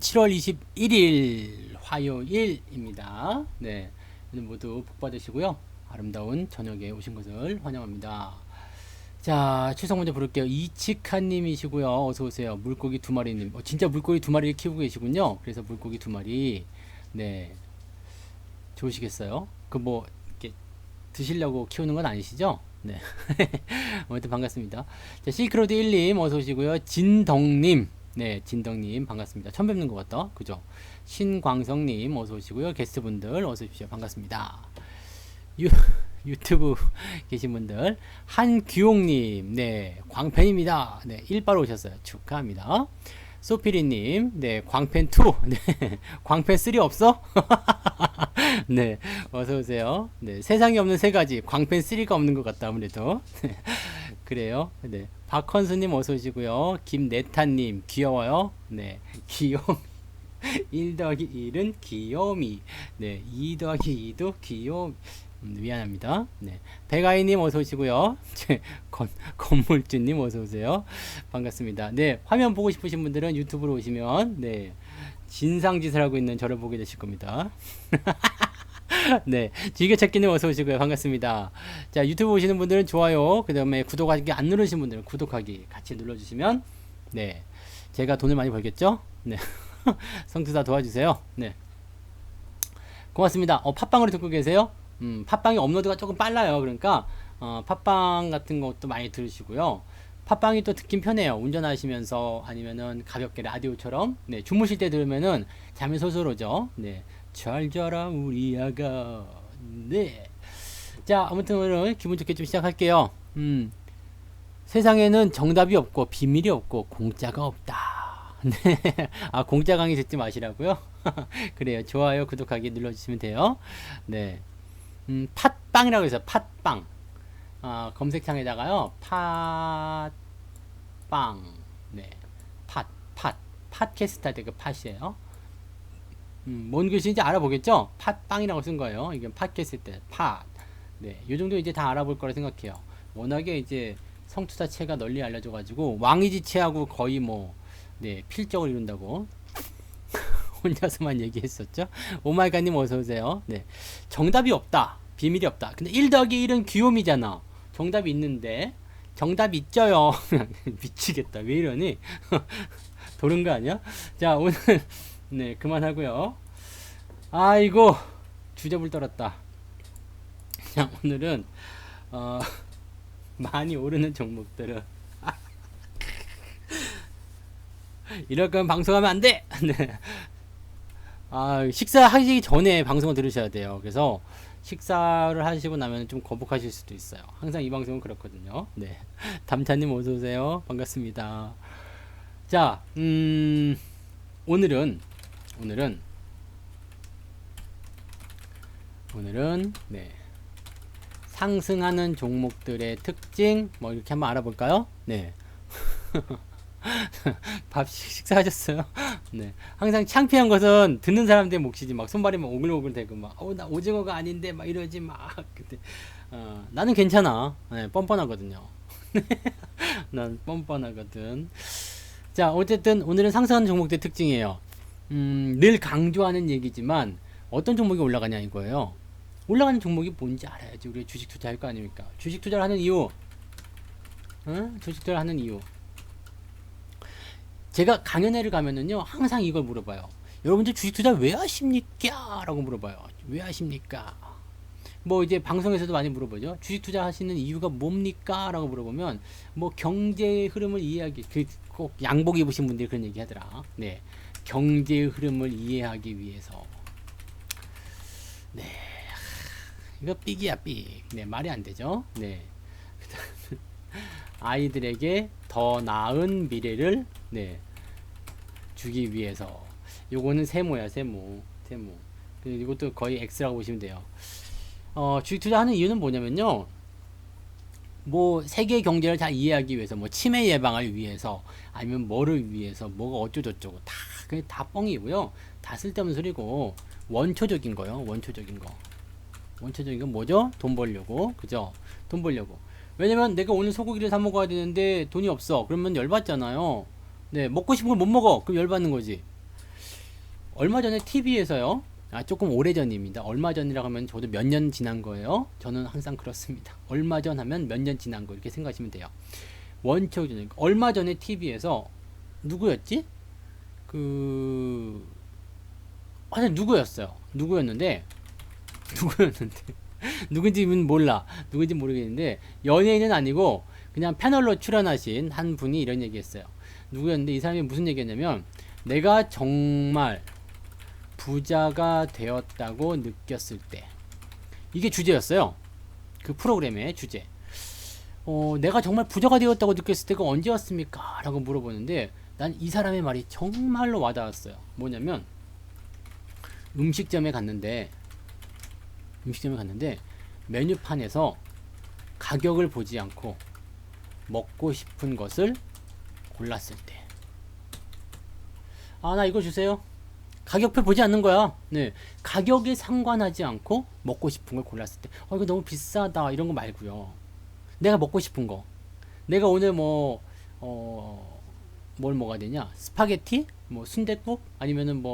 7월 21일 화요일입니다. 네, 오늘 모두 복 받으시고요. 아름다운 저녁에 오신 것을 환영합니다. 자, 추석 먼저 부를게요. 이치카님이시고요. 어서 오세요. 물고기 두 마리님. 진짜 물고기 두 마리를 키우고 계시군요. 그래서 물고기 두 마리. 네, 좋으시겠어요? 그 뭐 이렇게 드시려고 키우는 건 아니시죠? 네. 아무튼 반갑습니다. 자, 실크로드 1님 어서 오시고요. 진덕님. 네, 진덕님 반갑습니다. 처음 뵙는 것 같다. 그죠? 신광성님 어서 오시고요. 게스트분들 어서 오십시오. 반갑습니다. 유, 유튜브 계신 분들 한규용님 네 광팬입니다. 네 일바로 오셨어요. 축하합니다. 소피리님 네 광팬2 네 광팬3 없어? 네 어서오세요. 네 세상에 없는 세 가지 광팬3가 없는 것 같다 아무래도. 그래요. 네 박헌수님 어서오시고요. 김네타님 귀여워요. 네 귀여움 1 더하기 1은 귀요미. 네, 2 더하기 2도 귀요. 미안합니다. 네, 백아이님 어서 오시고요. 건물주님 어서 오세요. 반갑습니다. 네, 화면 보고 싶으신 분들은 유튜브로 오시면 네 진상짓을 하고 있는 저를 보게 되실 겁니다. 네, 즐겨찾기님 어서 오시고요. 반갑습니다. 자, 유튜브 오시는 분들은 좋아요. 그 다음에 구독하기 안 누르신 분들은 구독하기 같이 눌러주시면 네, 제가 돈을 많이 벌겠죠? 네. 성투사 도와주세요. 네. 고맙습니다. 팟빵으로 듣고 계세요? 팟빵이 업로드가 조금 빨라요. 그러니까, 팟빵 같은 것도 많이 들으시고요. 팟빵이 또 듣긴 편해요. 운전하시면서 아니면은 가볍게 라디오처럼, 네, 주무실 때 들으면은 잠이 솔솔 오죠. 네. 잘 자라, 우리 아가. 네. 자, 아무튼 오늘 기분 좋게 좀 시작할게요. 세상에는 정답이 없고, 비밀이 없고, 공짜가 없다. 네. 아, 공짜 강의 듣지 마시라고요? 그래요. 좋아요, 구독하기 눌러주시면 돼요. 네. 팟빵이라고 해서 팟빵. 검색창에다가요. 팟빵. 네. 팟캐스트 할 때 그 팟이에요. 뭔 글씨인지 알아보겠죠? 팟빵이라고 쓴 거예요. 이게 팟캐스트 때 팟. 네. 요 정도 이제 다 알아볼 거라 생각해요. 워낙에 이제 성투사체가 널리 알려져가지고 왕이지체하고 거의 뭐 네, 필적을 이룬다고 혼자서만 얘기했었죠. 오마이갓님 어서오세요. 네, 정답이 없다. 비밀이 없다. 근데 1 더하기 1은 귀요미잖아. 정답이 있는데 정답 있죠요. 미치겠다. 왜 이러니? 도른 거 아니야? 자, 오늘 네, 그만하고요. 아이고, 주접을 떨었다. 자, 오늘은 어, 많이 오르는 종목들은 이럴 거면 방송하면 안 돼. 네. 식사하기 전에 방송을 들으셔야 돼요. 그래서 식사를 하시고 나면 좀 거북하실 수도 있어요. 항상 이 방송은 그렇거든요. 네. 담차님 어서 오세요. 반갑습니다. 자, 오늘은 네. 상승하는 종목들의 특징 뭐 이렇게 한번 알아볼까요? 네. 밥 식사하셨어요? 네. 항상 창피한 것은 듣는 사람들의 몫이지 막 손발이 막 오글오글 대고 막 나 오징어가 아닌데 막 이러지 막 근데 나는 괜찮아. 네, 뻔뻔하거든요. 난 뻔뻔하거든. 자, 어쨌든 오늘은 상승하는 종목들의 특징이에요. 늘 강조하는 얘기지만 어떤 종목이 올라가냐 이거예요. 올라가는 종목이 뭔지 알아야지 우리 주식 투자할 거 아닙니까? 주식 투자를 하는 이유, 주식 투자를 하는 이유. 제가 강연회를 가면은요 항상 이걸 물어봐요. 여러분들 주식 투자 왜 하십니까? 라고 물어봐요. 왜 하십니까? 뭐 이제 방송에서도 많이 물어보죠. 주식 투자 하시는 이유가 뭡니까? 라고 물어보면 뭐 경제의 흐름을 이해하기 꼭 양복 입으신 분들이 그런 얘기 하더라. 네, 경제의 흐름을 이해하기 위해서. 네, 이거 삑이야 삑. 네, 말이 안 되죠. 네, 아이들에게 더 나은 미래를 네 주기 위해서. 요거는 세모야 세모. 이것도 거의 X라고 보시면 돼요. 주식 투자하는 이유는 뭐냐면요, 뭐 세계 경제를 잘 이해하기 위해서, 뭐 치매 예방을 위해서, 아니면 뭐를 위해서, 뭐가 어쩌고저쩌고 다 그게 다 뻥이고요. 다 쓸데없는 소리고 원초적인 거요. 원초적인 건 뭐죠? 돈 벌려고. 그죠? 돈 벌려고. 왜냐면 내가 오늘 소고기를 사 먹어야 되는데 돈이 없어. 그러면 열받잖아요. 네, 먹고 싶은 걸 못 먹어. 그럼 열받는 거지. 얼마 전에 TV에서요. 조금 오래전입니다. 얼마 전이라고 하면 저도 몇 년 지난 거예요. 저는 항상 그렇습니다. 얼마 전 하면 몇 년 지난 거 이렇게 생각하시면 돼요. 원초전 얼마 전에 TV에서 누구였지? 누구였어요. 누구였는데 누군지는 몰라. 누군지 모르겠는데 연예인은 아니고 그냥 패널로 출연하신 한 분이 이런 얘기했어요. 누구였는데 이 사람이 무슨 얘기했냐면 내가 정말 부자가 되었다고 느꼈을 때 이게 주제였어요. 그 프로그램의 주제. 내가 정말 부자가 되었다고 느꼈을 때가 언제였습니까? 라고 물어보는데 난 이 사람의 말이 정말로 와닿았어요. 뭐냐면 음식점에 갔는데 메뉴판에서 가격을 보지 않고 먹고 싶은 것을 골랐을 때. 나 이거 주세요. 가격표 보지 않는 거야. 네. 가격에 상관하지 않고 먹고 싶은 걸 골랐을 때. 이거 너무 비싸다. 이런 거 말고요. 내가 먹고 싶은 거. 내가 오늘 뭘 먹어야 되냐? 스파게티? 순댓국? 아니면은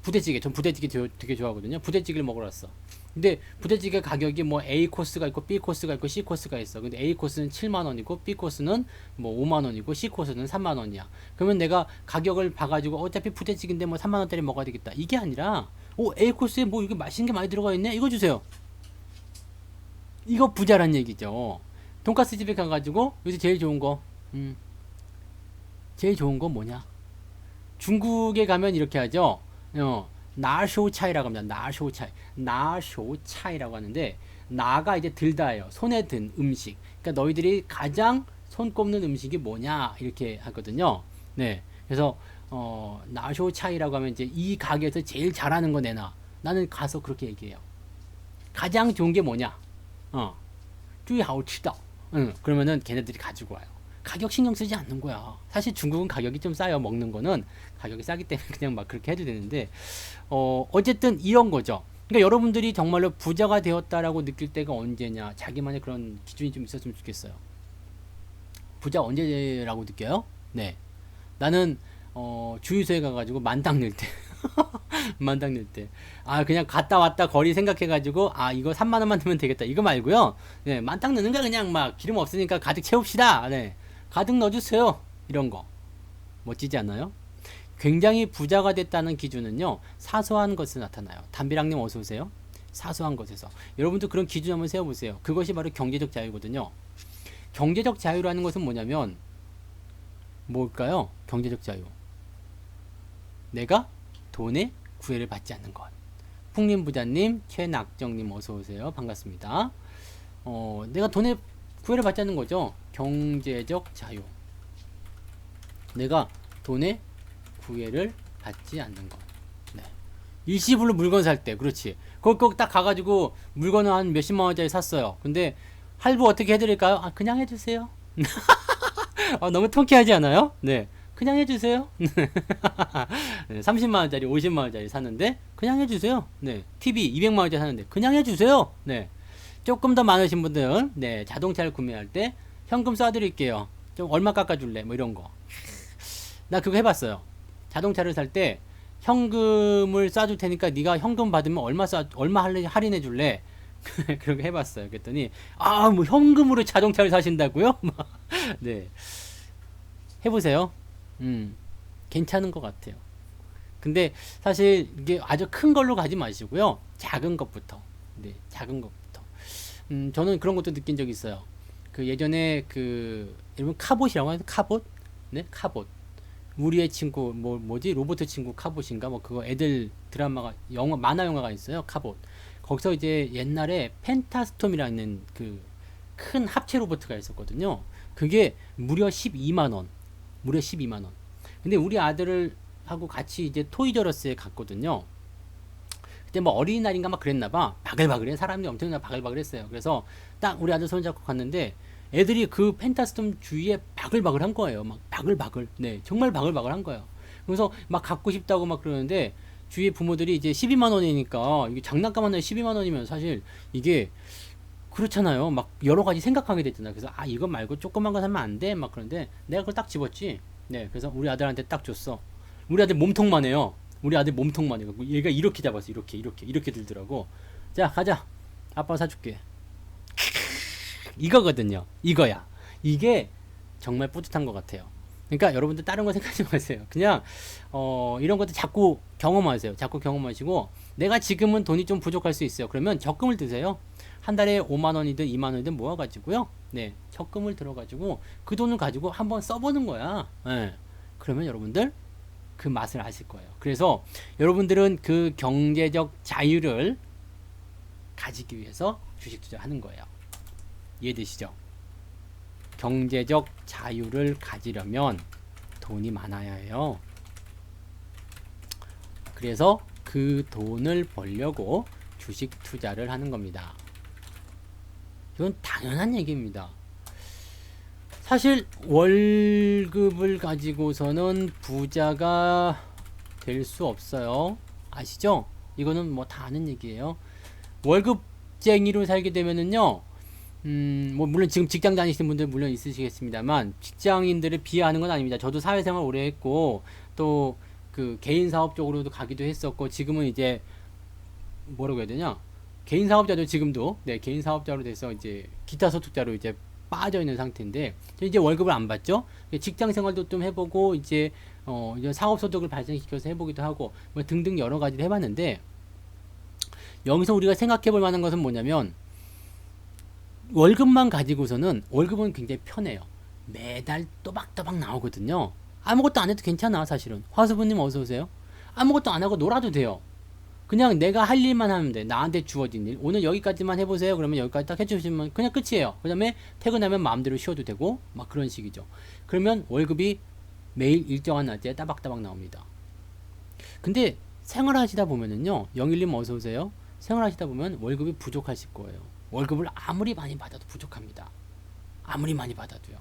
부대찌개. 전 부대찌개 되게 좋아하거든요. 부대찌개를 먹으러 왔어. 근데 부대찌개 가격이 A 코스가 있고 B 코스가 있고 C 코스가 있어. 근데 A 코스는 7만 원이고 B 코스는 5만 원이고 C 코스는 3만 원이야. 그러면 내가 가격을 봐가지고 어차피 부대찌개인데 3만 원짜리 먹어야 되겠다. 이게 아니라 A 코스에 이게 맛있는 게 많이 들어가 있네. 이거 주세요. 이거 부자란 얘기죠. 돈가스 집에 가가지고 요새 제일 좋은 거 뭐냐? 중국에 가면 이렇게 하죠. 나쇼차이라고 합니다. 나쇼차이라고 하는데 나가 이제 들다예요. 손에 든 음식. 그러니까 너희들이 가장 손 꼽는 음식이 뭐냐 이렇게 하거든요. 네, 그래서 나쇼차이라고 하면 이제 이 가게에서 제일 잘하는 거 내놔. 나는 가서 그렇게 얘기해요. 가장 좋은 게 뭐냐? 最好吃的. 그러면은 걔네들이 가지고 와요. 가격 신경 쓰지 않는 거야. 사실 중국은 가격이 좀 싸요. 먹는 거는 가격이 싸기 때문에 그냥 막 그렇게 해도 되는데 어쨌든 이런 거죠. 그러니까 여러분들이 정말로 부자가 되었다라고 느낄 때가 언제냐. 자기만의 그런 기준이 좀 있었으면 좋겠어요. 부자 언제라고 느껴요? 네, 나는 주유소에 가가지고 만땅 넣을 때 만땅 넣을 때 그냥 갔다 왔다 거리 생각해가지고 이거 3만원만 넣으면 되겠다 이거 말고요. 네, 만땅 넣는 거 그냥 막 기름 없으니까 가득 채웁시다. 네, 가득 넣어주세요. 이런 거 멋지지 않아요? 굉장히 부자가 됐다는 기준은요 사소한 것에 나타나요. 담비랑님 어서오세요. 사소한 것에서 여러분도 그런 기준 한번 세워보세요. 그것이 바로 경제적 자유거든요. 경제적 자유라는 것은 뭐냐면 뭘까요? 경제적 자유, 내가 돈에 구애를 받지 않는 것. 풍림부자님, 최낙정님 어서오세요. 반갑습니다. 내가 돈에 구애를 받지 않는 거죠. 경제적 자유, 내가 돈에 구애를 받지 않는 것. 네. 일시불로 물건 살 때, 그렇지. 거기 딱 가가지고 물건을 한 몇십만 원짜리 샀어요. 근데 할부 어떻게 해드릴까요? 그냥 해주세요. 너무 통쾌하지 않아요? 네, 그냥 해주세요. 네, 30만원짜리 50만원짜리 샀는데 그냥 해주세요. 네, TV 200만원짜리 샀는데 그냥 해주세요. 네, 조금 더 많으신 분들은 네, 자동차를 구매할 때 현금 쏴드릴게요. 좀 얼마 깎아줄래? 이런거. 나 그거 해봤어요. 자동차를 살 때 현금을 쏴줄 테니까 네가 현금 받으면 얼마 할인해 줄래? 그렇게 해봤어요. 그랬더니 현금으로 자동차를 사신다고요? 네, 해보세요. 괜찮은 것 같아요. 근데 사실 이게 아주 큰 걸로 가지 마시고요. 작은 것부터. 네, 작은 것부터. 저는 그런 것도 느낀 적이 있어요. 예전에 여러분 카봇이라고 하는 카봇? 네, 카봇. 우리의 친구 뭐지? 로봇 친구 카봇인가? 그거 애들 드라마가 만화 영화가 있어요. 카봇. 거기서 이제 옛날에 펜타스톰이라는 큰 합체 로봇가 있었거든요. 그게 무려 12만 원. 근데 우리 아들을 하고 같이 이제 토이저러스에 갔거든요. 그때 어린이날인가 그랬나봐. 바글바글해. 사람들이 엄청나게 바글바글했어요. 그래서 딱 우리 아들 손잡고 갔는데 애들이 그 펜타스톰 주위에 바글바글한 거예요. 바글바글. 네, 정말 바글바글한 거예요. 그래서 갖고 싶다고 그러는데 주위에 부모들이 이제 12만 원이니까 이게 장난감 하나에 12만 원이면 사실 이게 그렇잖아요. 여러 가지 생각하게 됐잖아요. 그래서 이거 말고 조그만 거 사면 안 돼? 그런데 내가 그걸 딱 집었지. 네, 그래서 우리 아들한테 딱 줬어. 우리 아들 몸통만 해요. 우리 아들 몸통만 해갖고 얘가 이렇게 잡았어. 이렇게 들더라고. 자, 가자. 아빠 사줄게. 이거거든요. 이거야. 이게 정말 뿌듯한 것 같아요. 그러니까 여러분들 다른 거 생각하지 마세요. 그냥 이런 것도 자꾸 경험하세요. 자꾸 경험하시고 내가 지금은 돈이 좀 부족할 수 있어요. 그러면 적금을 드세요. 한 달에 5만 원이든 2만 원이든 모아가지고요. 네, 적금을 들어가지고 그 돈을 가지고 한번 써보는 거야. 네. 그러면 여러분들 그 맛을 아실 거예요. 그래서 여러분들은 그 경제적 자유를 가지기 위해서 주식 투자하는 거예요. 이해되시죠? 경제적 자유를 가지려면 돈이 많아야 해요. 그래서 그 돈을 벌려고 주식 투자를 하는 겁니다. 이건 당연한 얘기입니다. 사실 월급을 가지고서는 부자가 될 수 없어요. 아시죠? 이거는 뭐 다 아는 얘기예요. 월급쟁이로 살게 되면은요, 뭐 물론 지금 직장 다니시는 분들 물론 있으시겠습니다만 직장인들을 비하하는 건 아닙니다. 저도 사회생활 오래 했고 또 그 개인 사업 쪽으로도 가기도 했었고 지금은 이제 뭐라고 해야 되냐? 개인 사업자도 지금도 네, 개인 사업자로 돼서 이제 기타 소득자로 이제 빠져 있는 상태인데 이제 월급을 안 받죠. 직장 생활도 좀 해보고 이제 이제 사업 소득을 발생시켜서 해보기도 하고 뭐 등등 여러 가지를 해봤는데 여기서 우리가 생각해볼 만한 것은 뭐냐면 월급만 가지고서는 월급은 굉장히 편해요. 매달 또박또박 나오거든요. 아무것도 안 해도 괜찮아 사실은. 화수부님 어서 오세요. 아무것도 안 하고 놀아도 돼요. 그냥 내가 할 일만 하면 돼. 나한테 주어진 일. 오늘 여기까지만 해보세요. 그러면 여기까지 딱 해주시면 그냥 끝이에요. 그 다음에 퇴근하면 마음대로 쉬어도 되고 막 그런 식이죠. 그러면 월급이 매일 일정한 날짜에 따박따박 나옵니다. 근데 생활하시다 보면은요. 영일님 어서 오세요. 생활하시다 보면 월급이 부족하실 거예요. 월급을 아무리 많이 받아도 부족합니다. 아무리 많이 받아도요.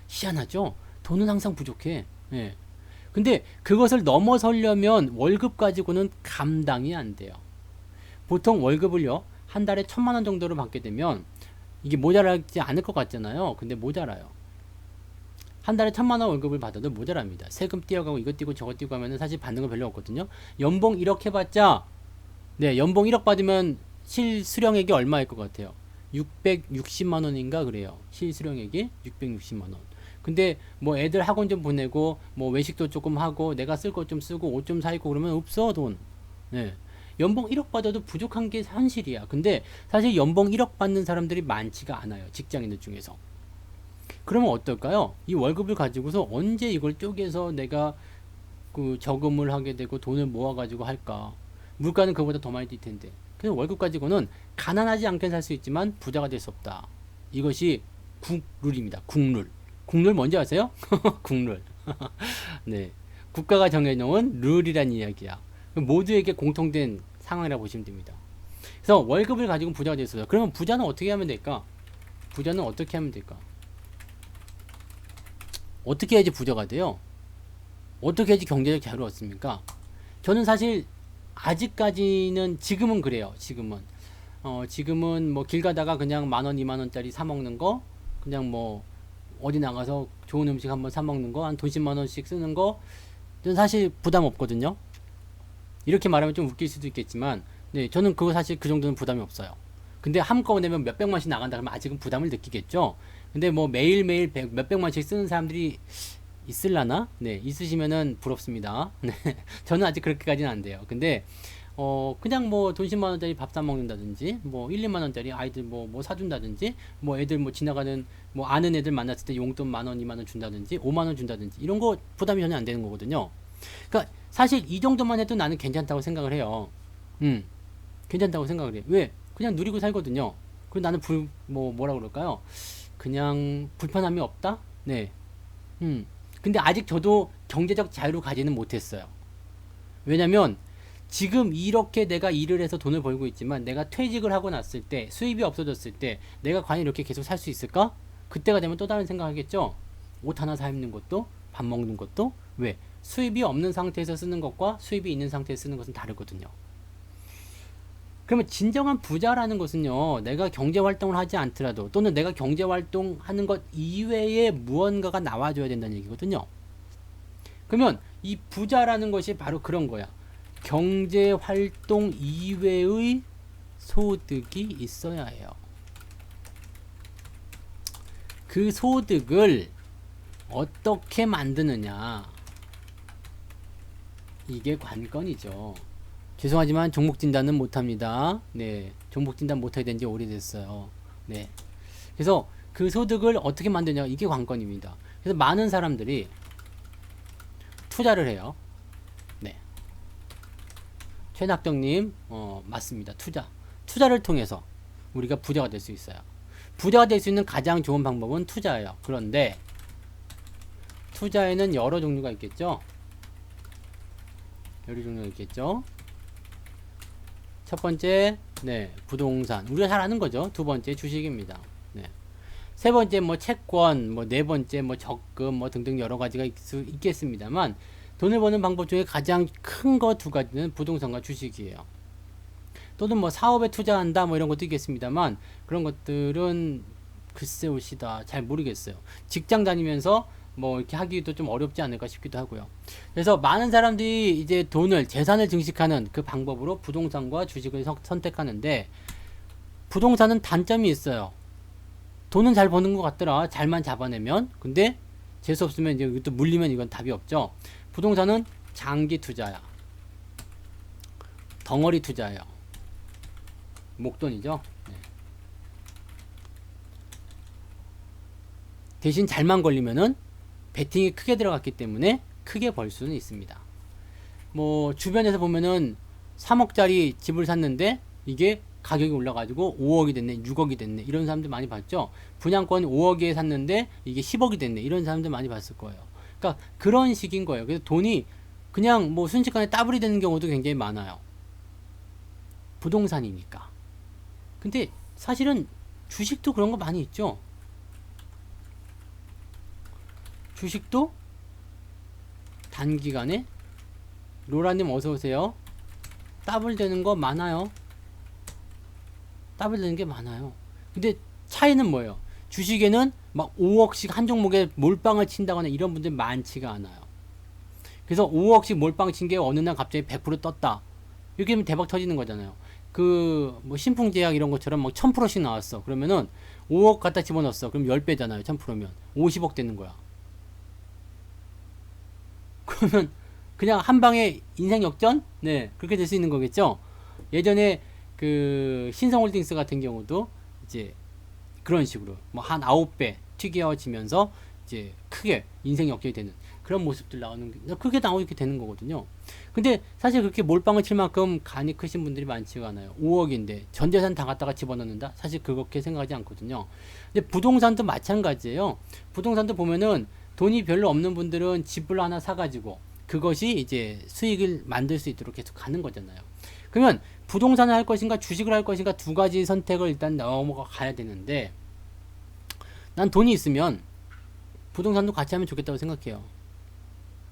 희한하죠? 돈은 항상 부족해. 예. 근데 그것을 넘어서려면 월급 가지고는 감당이 안 돼요. 보통 월급을요, 한 달에 1,000만 원 정도를 받게 되면 이게 모자라지 않을 것 같잖아요. 근데 모자라요. 한 달에 1,000만 원 월급을 받아도 모자랍니다. 세금 띄어가고 이거 띄고 저거 띄고 하면은 사실 받는 거 별로 없거든요. 연봉 1억 해봤자, 네, 연봉 1억 받으면 실수령액이 얼마일 것 같아요? 660만 원인가 그래요. 실수령액이 660만 원. 근데 뭐 애들 학원 좀 보내고 뭐 외식도 조금 하고 내가 쓸 것 좀 쓰고 옷 좀 사입고 그러면 없어 돈. 네. 연봉 1억 받아도 부족한 게 현실이야. 근데 사실 연봉 1억 받는 사람들이 많지가 않아요. 직장인들 중에서. 그러면 어떨까요? 이 월급을 가지고서 언제 이걸 쪼개서 내가 그 저금을 하게 되고 돈을 모아가지고 할까? 물가는 그보다 더 많이 뛸 텐데. 그래서 월급 가지고는 가난하지 않게 살 수 있지만 부자가 될 수 없다. 이것이 국룰입니다. 국룰. 국룰 뭔지 아세요? 국룰. 네. 국가가 정해놓은 룰이란 이야기야. 모두에게 공통된 상황이라고 보시면 됩니다. 그래서 월급을 가지고 부자가 됐어요. 그러면 부자는 어떻게 하면 될까? 부자는 어떻게 하면 될까? 어떻게 해야지 부자가 돼요? 어떻게 해야지 경제적 자유를 얻습니까? 저는 사실 아직까지는 지금은 그래요. 지금은 뭐 길 가다가 그냥 10,000원, 20,000원짜리 사 먹는 거, 그냥 뭐 어디 나가서 좋은 음식 한번 사 먹는 거, 한 돈 10만 원씩 쓰는 거, 저는 사실 부담 없거든요. 이렇게 말하면 좀 웃길 수도 있겠지만, 네, 저는 그거 사실 그 정도는 부담이 없어요. 근데 한꺼번에 몇백만씩 나간다 그러면 아직은 부담을 느끼겠죠. 근데 뭐 매일매일 몇백만씩 쓰는 사람들이 있을라나? 네, 있으시면은 부럽습니다. 네, 저는 아직 그렇게까지는 안 돼요. 근데 그냥 뭐 돈 10만 원짜리 밥 사 먹는다든지, 뭐 1, 2만 원짜리 아이들 뭐 사준다든지, 뭐 애들 뭐 지나가는 뭐 아는 애들 만났을 때 용돈 10,000원, 2만 원 준다든지, 5만 원 준다든지 이런 거 부담이 전혀 안 되는 거거든요. 그러니까 사실 이 정도만 해도 나는 괜찮다고 생각을 해요. 괜찮다고 생각을 해요. 왜? 그냥 누리고 살거든요. 그리고 나는 뭐라 그럴까요? 그냥 불편함이 없다? 네. 근데 아직 저도 경제적 자유를 가지는 못했어요. 왜냐면 지금 이렇게 내가 일을 해서 돈을 벌고 있지만 내가 퇴직을 하고 났을 때 수입이 없어졌을 때 내가 과연 이렇게 계속 살 수 있을까? 그때가 되면 또 다른 생각하겠죠. 옷 하나 사 입는 것도 밥 먹는 것도 왜? 수입이 없는 상태에서 쓰는 것과 수입이 있는 상태에서 쓰는 것은 다르거든요. 그러면 진정한 부자라는 것은요, 내가 경제활동을 하지 않더라도 또는 내가 경제활동하는 것 이외에 무언가가 나와줘야 된다는 얘기거든요. 그러면 이 부자라는 것이 바로 그런 거야. 경제 활동 이외의 소득이 있어야 해요. 그 소득을 어떻게 만드느냐, 이게 관건이죠. 죄송하지만 종목 진단은 못합니다. 네, 종목 진단 못하게 된 지 오래됐어요. 네, 그래서 그 소득을 어떻게 만드냐, 이게 관건입니다. 그래서 많은 사람들이 투자를 해요. 네, 최낙정님, 맞습니다. 투자를 통해서 우리가 부자가 될 수 있어요. 부자가 될 수 있는 가장 좋은 방법은 투자예요. 그런데 투자에는 여러 종류가 있겠죠. 첫 번째, 네, 부동산. 우리가 잘 아는 거죠. 두 번째, 주식입니다. 네. 세 번째, 뭐, 채권, 뭐, 네 번째, 뭐, 적금, 뭐, 등등 여러 가지가 있겠습니다만, 돈을 버는 방법 중에 가장 큰 거 두 가지는 부동산과 주식이에요. 또는 뭐, 사업에 투자한다, 뭐, 이런 것도 있겠습니다만, 그런 것들은 글쎄 오시다. 잘 모르겠어요. 직장 다니면서 뭐 이렇게 하기도 좀 어렵지 않을까 싶기도 하고요. 그래서 많은 사람들이 이제 재산을 증식하는 그 방법으로 부동산과 주식을 선택하는데, 부동산은 단점이 있어요. 돈은 잘 버는 것 같더라. 잘만 잡아내면. 근데 재수 없으면 이제 또 물리면 이건 답이 없죠. 부동산은 장기 투자야. 덩어리 투자예요. 목돈이죠. 네. 대신 잘만 걸리면은 베팅이 크게 들어갔기 때문에 크게 벌 수는 있습니다. 뭐 주변에서 보면은 3억짜리 집을 샀는데 이게 가격이 올라가지고 5억이 됐네, 6억이 됐네, 이런 사람들 많이 봤죠. 분양권 5억에 샀는데 이게 10억이 됐네, 이런 사람들 많이 봤을 거예요. 그러니까 그런 식인 거예요. 그래서 돈이 그냥 뭐 순식간에 따블이 되는 경우도 굉장히 많아요. 부동산이니까. 근데 사실은 주식도 그런 거 많이 있죠. 주식도 단기간에, 로라님 어서오세요, 따블 되는 거 많아요. 따블 되는 게 많아요. 근데 차이는 뭐예요? 주식에는 막 5억씩 한 종목에 몰빵을 친다거나 이런 분들 많지가 않아요. 그래서 5억씩 몰빵 친 게 어느 날 갑자기 100% 떴다, 이렇게 하면 대박 터지는 거잖아요. 그 뭐 신풍제약 이런 것처럼 막 1000%씩 나왔어. 그러면은 5억 갖다 집어넣었어. 그럼 10배잖아요. 1000%면 50억 되는 거야. 그러면 그냥 한 방에 인생 역전? 네, 그렇게 될 수 있는 거겠죠. 예전에 그 신성홀딩스 같은 경우도 이제 그런 식으로 뭐 한 9배 튀겨지면서 이제 크게 인생 역전이 되는 그런 모습들 나오는, 크게 나오게 되는 거거든요. 근데 사실 그렇게 몰빵을 칠 만큼 간이 크신 분들이 많지가 않아요. 5억인데 전 재산 다 갖다가 집어넣는다? 사실 그렇게 생각하지 않거든요. 근데 부동산도 마찬가지예요. 부동산도 보면은 돈이 별로 없는 분들은 집을 하나 사가지고 그것이 이제 수익을 만들 수 있도록 계속 가는 거잖아요. 그러면 부동산을 할 것인가 주식을 할 것인가 두 가지 선택을 일단 넘어가야 되는데, 난 돈이 있으면 부동산도 같이 하면 좋겠다고 생각해요.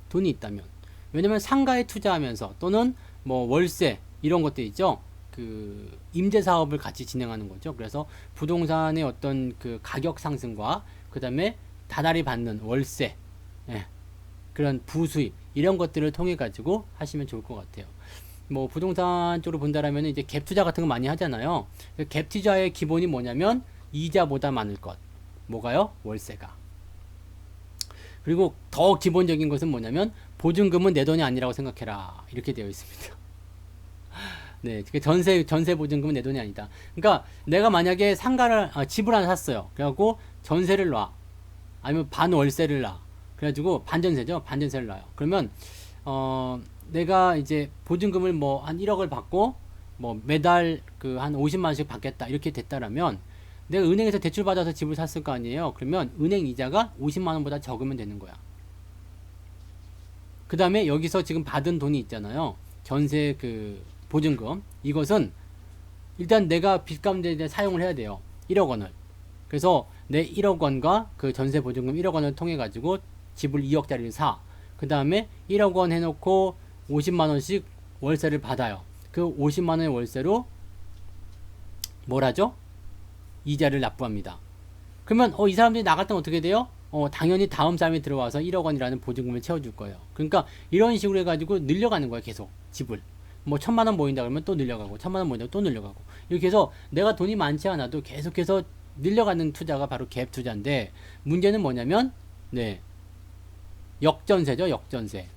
돈이 있다면. 왜냐면 상가에 투자하면서 또는 뭐 월세 이런 것들 있죠. 그 임대 사업을 같이 진행하는 거죠. 그래서 부동산의 어떤 그 가격 상승과 그 다음에 다달이 받는 월세, 예, 그런 부수입 이런 것들을 통해 가지고 하시면 좋을 것 같아요. 뭐 부동산 쪽으로 본다라면 이제 갭 투자 같은 거 많이 하잖아요. 갭 투자의 기본이 뭐냐면 이자보다 많을 것. 뭐가요? 월세가. 그리고 더 기본적인 것은 뭐냐면 보증금은 내 돈이 아니라고 생각해라, 이렇게 되어 있습니다. 네, 전세 보증금은 내 돈이 아니다. 그러니까 내가 만약에 집을 하나 샀어요. 그래갖고 전세를 놔, 아니면 반월세를 놔. 그래가지고 반전세죠. 반전세를 놔요. 그러면 내가 이제 보증금을 뭐 한 1억을 받고 뭐 매달 그 한 50만 원씩 받겠다, 이렇게 됐다라면 내가 은행에서 대출 받아서 집을 샀을 거 아니에요. 그러면 은행 이자가 50만 원보다 적으면 되는 거야. 그 다음에 여기서 지금 받은 돈이 있잖아요. 전세 그 보증금. 이것은 일단 내가 빚 가운데 사용을 해야 돼요. 1억 원을. 그래서 내 1억 원과 그 전세 보증금 1억 원을 통해 가지고 집을 2억짜리를 사. 그 다음에 1억 원 해놓고 50만 원씩 월세를 받아요. 그 50만 원의 월세로 뭘 하죠? 이자를 납부합니다. 그러면 이 사람들이 나갈 땐 어떻게 돼요? 당연히 다음 사람이 들어와서 1억 원이라는 보증금을 채워줄 거예요. 그러니까 이런 식으로 해가지고 늘려가는 거예요. 계속 집을. 뭐 1,000만 원 모인다 그러면 또 늘려가고 1,000만 원 모인다 또 늘려가고 이렇게 해서 내가 돈이 많지 않아도 계속해서 늘려가는 투자가 바로 갭 투자인데 문제는 뭐냐면 네 역전세죠. 역전세.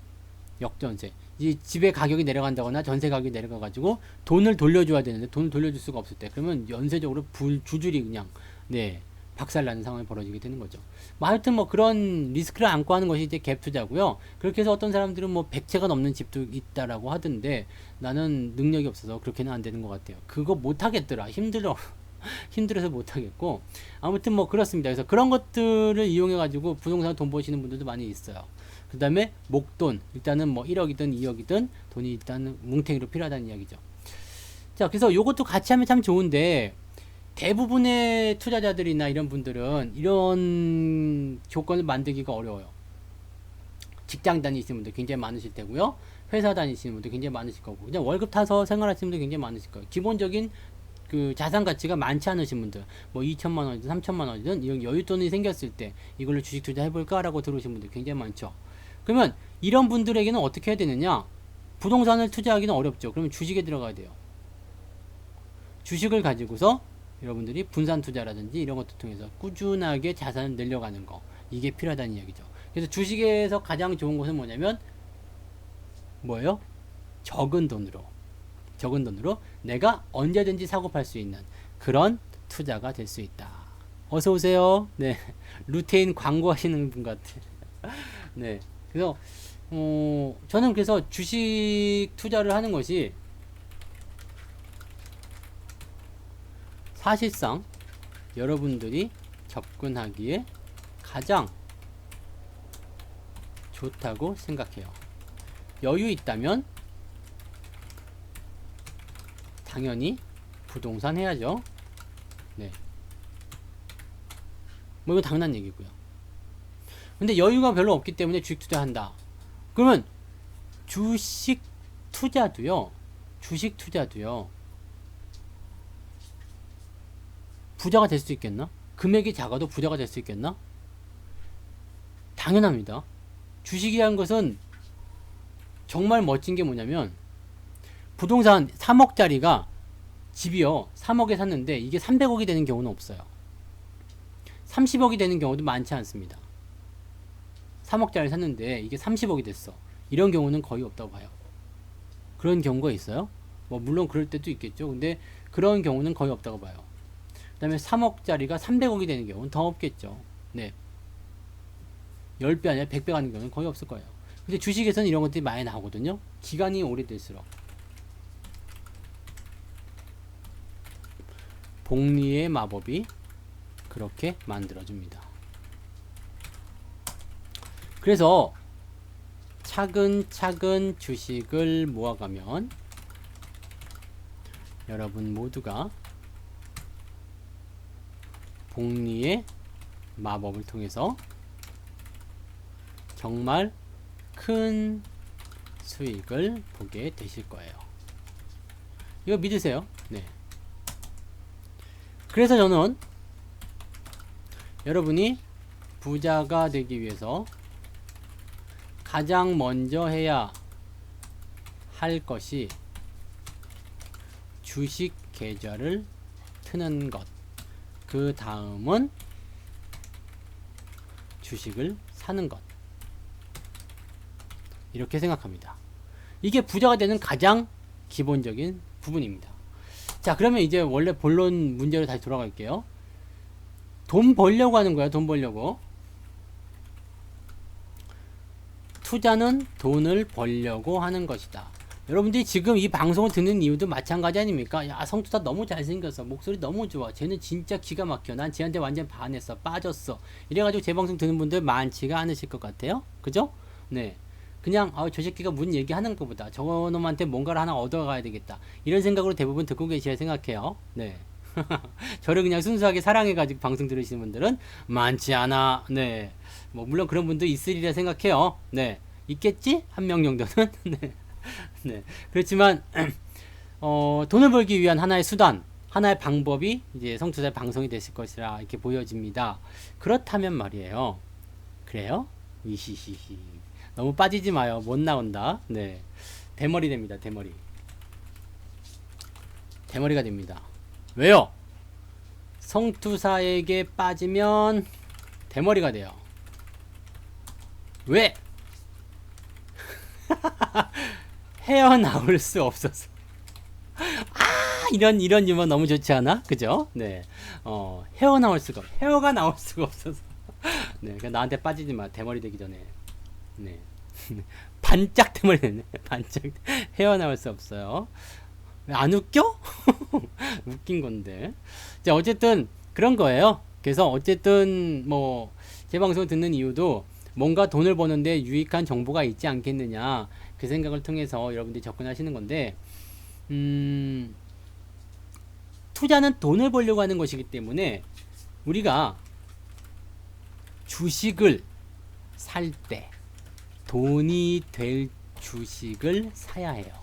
이 집의 가격이 내려간다거나 전세 가격이 내려가가지고 돈을 돌려줘야 되는데 돈을 돌려줄 수가 없을 때 그러면 연쇄적으로 줄줄이 그냥 네 박살나는 상황이 벌어지게 되는 거죠. 뭐 하여튼 뭐 그런 리스크를 안고 하는 것이 이제 갭 투자고요. 그렇게 해서 어떤 사람들은 뭐 100채가 넘는 집도 있다라고 하던데 나는 능력이 없어서 그렇게는 안 되는 것 같아요. 그거 못 하겠더라. 힘들어서 못 하겠고 아무튼 뭐 그렇습니다. 그래서 그런 것들을 이용해 가지고 부동산 돈 버시는 분들도 많이 있어요. 그 다음에 목돈 일단은 뭐 1억이든 2억이든 돈이 일단은 뭉탱이로 필요하다는 이야기죠. 자 그래서 요것도 같이 하면 참 좋은데 대부분의 투자자들이나 이런 분들은 이런 조건을 만들기가 어려워요. 직장 다니시는 분들 굉장히 많으실 테고요. 회사 다니시는 분들 굉장히 많으실 거고 그냥 월급 타서 생활하시는 분들 굉장히 많으실 거예요. 기본적인 그 자산 가치가 많지 않으신 분들 뭐 2천만 원이든 3천만 원이든 이런 여윳돈이 생겼을 때 이걸로 주식 투자해볼까 라고 들어오신 분들 굉장히 많죠. 그러면 이런 분들에게는 어떻게 해야 되느냐? 부동산을 투자하기는 어렵죠. 그러면 주식에 들어가야 돼요. 주식을 가지고서 여러분들이 분산 투자라든지 이런 것들 통해서 꾸준하게 자산을 늘려가는 거 이게 필요하다는 이야기죠. 그래서 주식에서 가장 좋은 것은 뭐냐면 뭐예요? 적은 돈으로 내가 언제든지 사고 팔 수 있는 그런 투자가 될 수 있다. 어서 오세요. 네, 루테인 광고하시는 분 같아. 네, 그래서 저는 그래서 주식 투자를 하는 것이 사실상 여러분들이 접근하기에 가장 좋다고 생각해요. 여유 있다면 당연히 부동산 해야죠. 네. 뭐 이거 당연한 얘기고요. 근데 여유가 별로 없기 때문에 주식 투자한다. 그러면 주식 투자도요. 부자가 될 수 있겠나? 금액이 작아도 부자가 될 수 있겠나? 당연합니다. 주식이라는 것은 정말 멋진 게 뭐냐면 부동산 3억짜리가 집이요 3억에 샀는데 이게 300억이 되는 경우는 없어요. 30억이 되는 경우도 많지 않습니다. 3억짜리 샀는데 이게 30억이 됐어. 이런 경우는 거의 없다고 봐요. 그런 경우가 있어요? 뭐 물론 그럴 때도 있겠죠. 근데 그런 경우는 거의 없다고 봐요. 그 다음에 3억짜리가 300억이 되는 경우는 더 없겠죠. 네. 10배 아니라 100배 가는 경우는 거의 없을 거예요. 근데 주식에서는 이런 것들이 많이 나오거든요. 기간이 오래될수록. 복리의 마법이 그렇게 만들어줍니다. 그래서 차근차근 주식을 모아가면 여러분 모두가 복리의 마법을 통해서 정말 큰 수익을 보게 되실 거예요. 이거 믿으세요. 네. 그래서 저는 여러분이 부자가 되기 위해서 가장 먼저 해야 할 것이 주식 계좌를 트는 것. 그 다음은 주식을 사는 것. 이렇게 생각합니다. 이게 부자가 되는 가장 기본적인 부분입니다. 자, 그러면 이제 원래 본론 문제로 다시 돌아갈게요. 돈 벌려고 하는 거야, 돈 벌려고. 투자는 돈을 벌려고 하는 것이다. 여러분들이 지금 이 방송을 듣는 이유도 마찬가지 아닙니까? 야, 성투사 너무 잘생겼어. 목소리 너무 좋아. 쟤는 진짜 기가 막혀. 난 쟤한테 완전 반했어. 빠졌어. 이래가지고 제 방송 듣는 분들 많지가 않으실 것 같아요. 그죠? 네. 그냥 저 새끼가 무슨 얘기하는 것보다 저놈한테 뭔가를 하나 얻어가야 되겠다. 이런 생각으로 대부분 듣고 계시야 생각해요. 네. 저를 그냥 순수하게 사랑해가지고 방송 들으시는 분들은 많지 않아. 네. 뭐 물론 그런 분도 있으리라 생각해요. 네. 있겠지? 한 명 정도는. 네. 네. 그렇지만 돈을 벌기 위한 하나의 수단, 하나의 방법이 이제 성투자의 방송이 되실 것이라 이렇게 보여집니다. 그렇다면 말이에요. 그래요? 이히히히. 너무 빠지지 마요. 못 나온다. 네. 대머리 됩니다. 대머리. 대머리가 됩니다. 왜요? 성투사에게 빠지면 대머리가 돼요. 왜? 헤어나올 수 없어서. 이런 유머 너무 좋지 않아? 그죠? 네. 헤어가 나올 수가 없어서. 네. 그러니까 나한테 빠지지 마. 대머리 되기 전에. 네. 반짝 대머리 되네. 반짝. 헤어나올 수 없어요. 왜 안 웃겨? 웃긴 건데. 자, 어쨌든 그런 거예요. 그래서 어쨌든 뭐 제 방송 듣는 이유도 뭔가 돈을 버는데 유익한 정보가 있지 않겠느냐 그 생각을 통해서 여러분들이 접근하시는 건데, 투자는 돈을 벌려고 하는 것이기 때문에 우리가 주식을 살 때 돈이 될 주식을 사야 해요.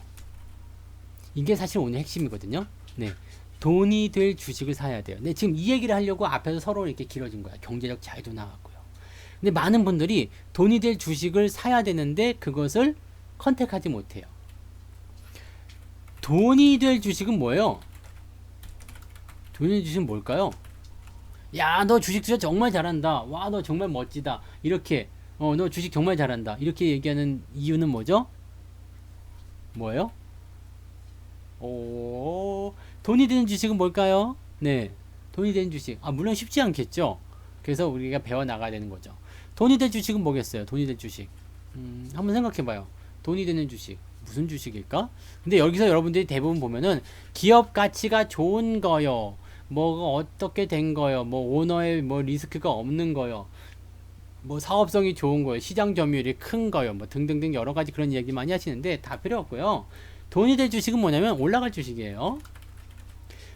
이게 사실 오늘 핵심이거든요. 네. 돈이 될 주식을 사야 돼요. 네, 지금 이 얘기를 하려고 앞에서 서로 이렇게 길어진 거야. 경제적 자유도 나왔고요. 근데 많은 분들이 돈이 될 주식을 사야 되는데 그것을 컨택하지 못해요. 돈이 될 주식은 뭐예요? 돈이 될 주식은 뭘까요? 야, 너 주식 투자 정말 잘한다. 와, 너 정말 멋지다. 이렇게, 너 주식 정말 잘한다. 이렇게 얘기하는 이유는 뭐죠? 뭐예요? 돈이 되는 주식은 뭘까요? 네. 돈이 되는 주식. 물론 쉽지 않겠죠? 그래서 우리가 배워 나가야 되는 거죠. 돈이 될 주식은 뭐겠어요? 돈이 될 주식. 한번 생각해 봐요. 돈이 되는 주식. 무슨 주식일까? 근데 여기서 여러분들이 대부분 보면은 기업 가치가 좋은 거요. 뭐가 어떻게 된 거요. 뭐 오너의 뭐 리스크가 없는 거요. 뭐 사업성이 좋은 거요. 시장 점유율이 큰 거요. 뭐 등등등 여러 가지 그런 얘기 많이 하시는데 다 필요 없고요. 돈이 될 주식은 뭐냐면 올라갈 주식이에요.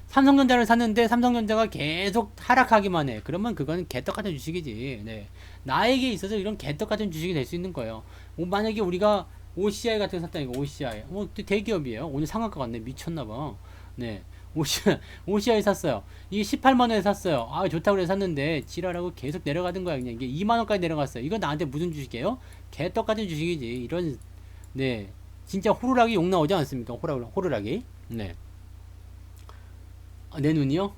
삼성전자를 샀는데 삼성전자가 계속 하락하기만 해. 그러면 그건 개떡같은 주식이지. 네. 나에게 있어서 이런 개떡같은 주식이 될 수 있는 거예요. 만약에 우리가 OCI 같은 거 샀다니까. OCI. 대기업이에요. 오늘 상한가 갔네. 미쳤나봐. 네. OCI 샀어요. 이게 18만원에 샀어요. 좋다고 그래서 샀는데 지랄하고 계속 내려가던 거야. 그냥 이게 2만원까지 내려갔어요. 이거 나한테 무슨 주식이에요? 개떡같은 주식이지. 이런, 네. 진짜 호루라기 욕 나오지 않습니까? 호루라기. 네. 내 눈이요?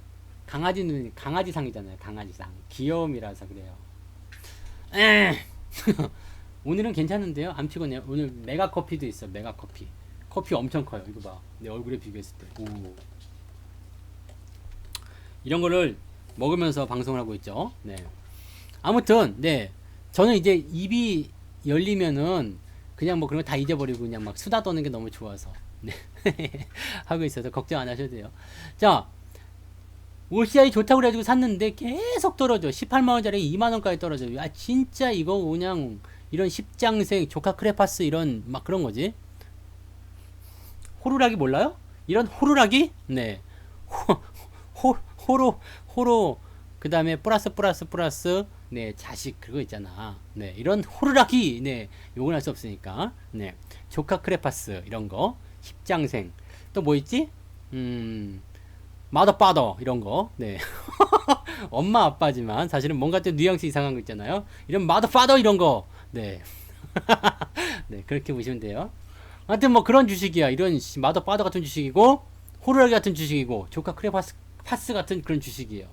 강아지상이잖아요. 강아지상. 귀여움이라서 그래요. 오늘은 괜찮은데요? 안 피곤해요. 오늘 메가커피도 있어. 메가커피. 커피 엄청 커요. 이거 봐. 내 얼굴에 비교했을 때. 오. 이런 거를 먹으면서 방송을 하고 있죠. 네. 아무튼, 네. 저는 이제 입이 열리면은 그냥 뭐 그런 거 다 잊어버리고 그냥 막 수다 떠는 게 너무 좋아서. 네. 하고 있어서 걱정 안 하셔도 돼요. 자. OCI 좋다고 그래가지고 샀는데 계속 떨어져. 18만원짜리 2만원까지 떨어져. 진짜 이거 그냥 이런 십장생, 조카 크레파스 이런 막 그런 거지. 호루라기 몰라요? 이런 호루라기? 네. 호로, 그 다음에 플러스, 네, 자식, 그거 있잖아. 네, 이런 호루라기, 네, 욕을 할 수 없으니까. 네, 조카 크레파스, 이런 거. 십장생. 또 뭐 있지? 마더파더 이런 거. 네. 엄마 아빠지만 사실은 뭔가 좀 뉘앙스 이상한 거 있잖아요. 이런 마더파더 이런 거. 네. 네, 그렇게 보시면 돼요. 하여튼 뭐 그런 주식이야. 이런 마더파더 같은 주식이고 호루라기 같은 주식이고 조카 크레파스 같은 그런 주식이에요.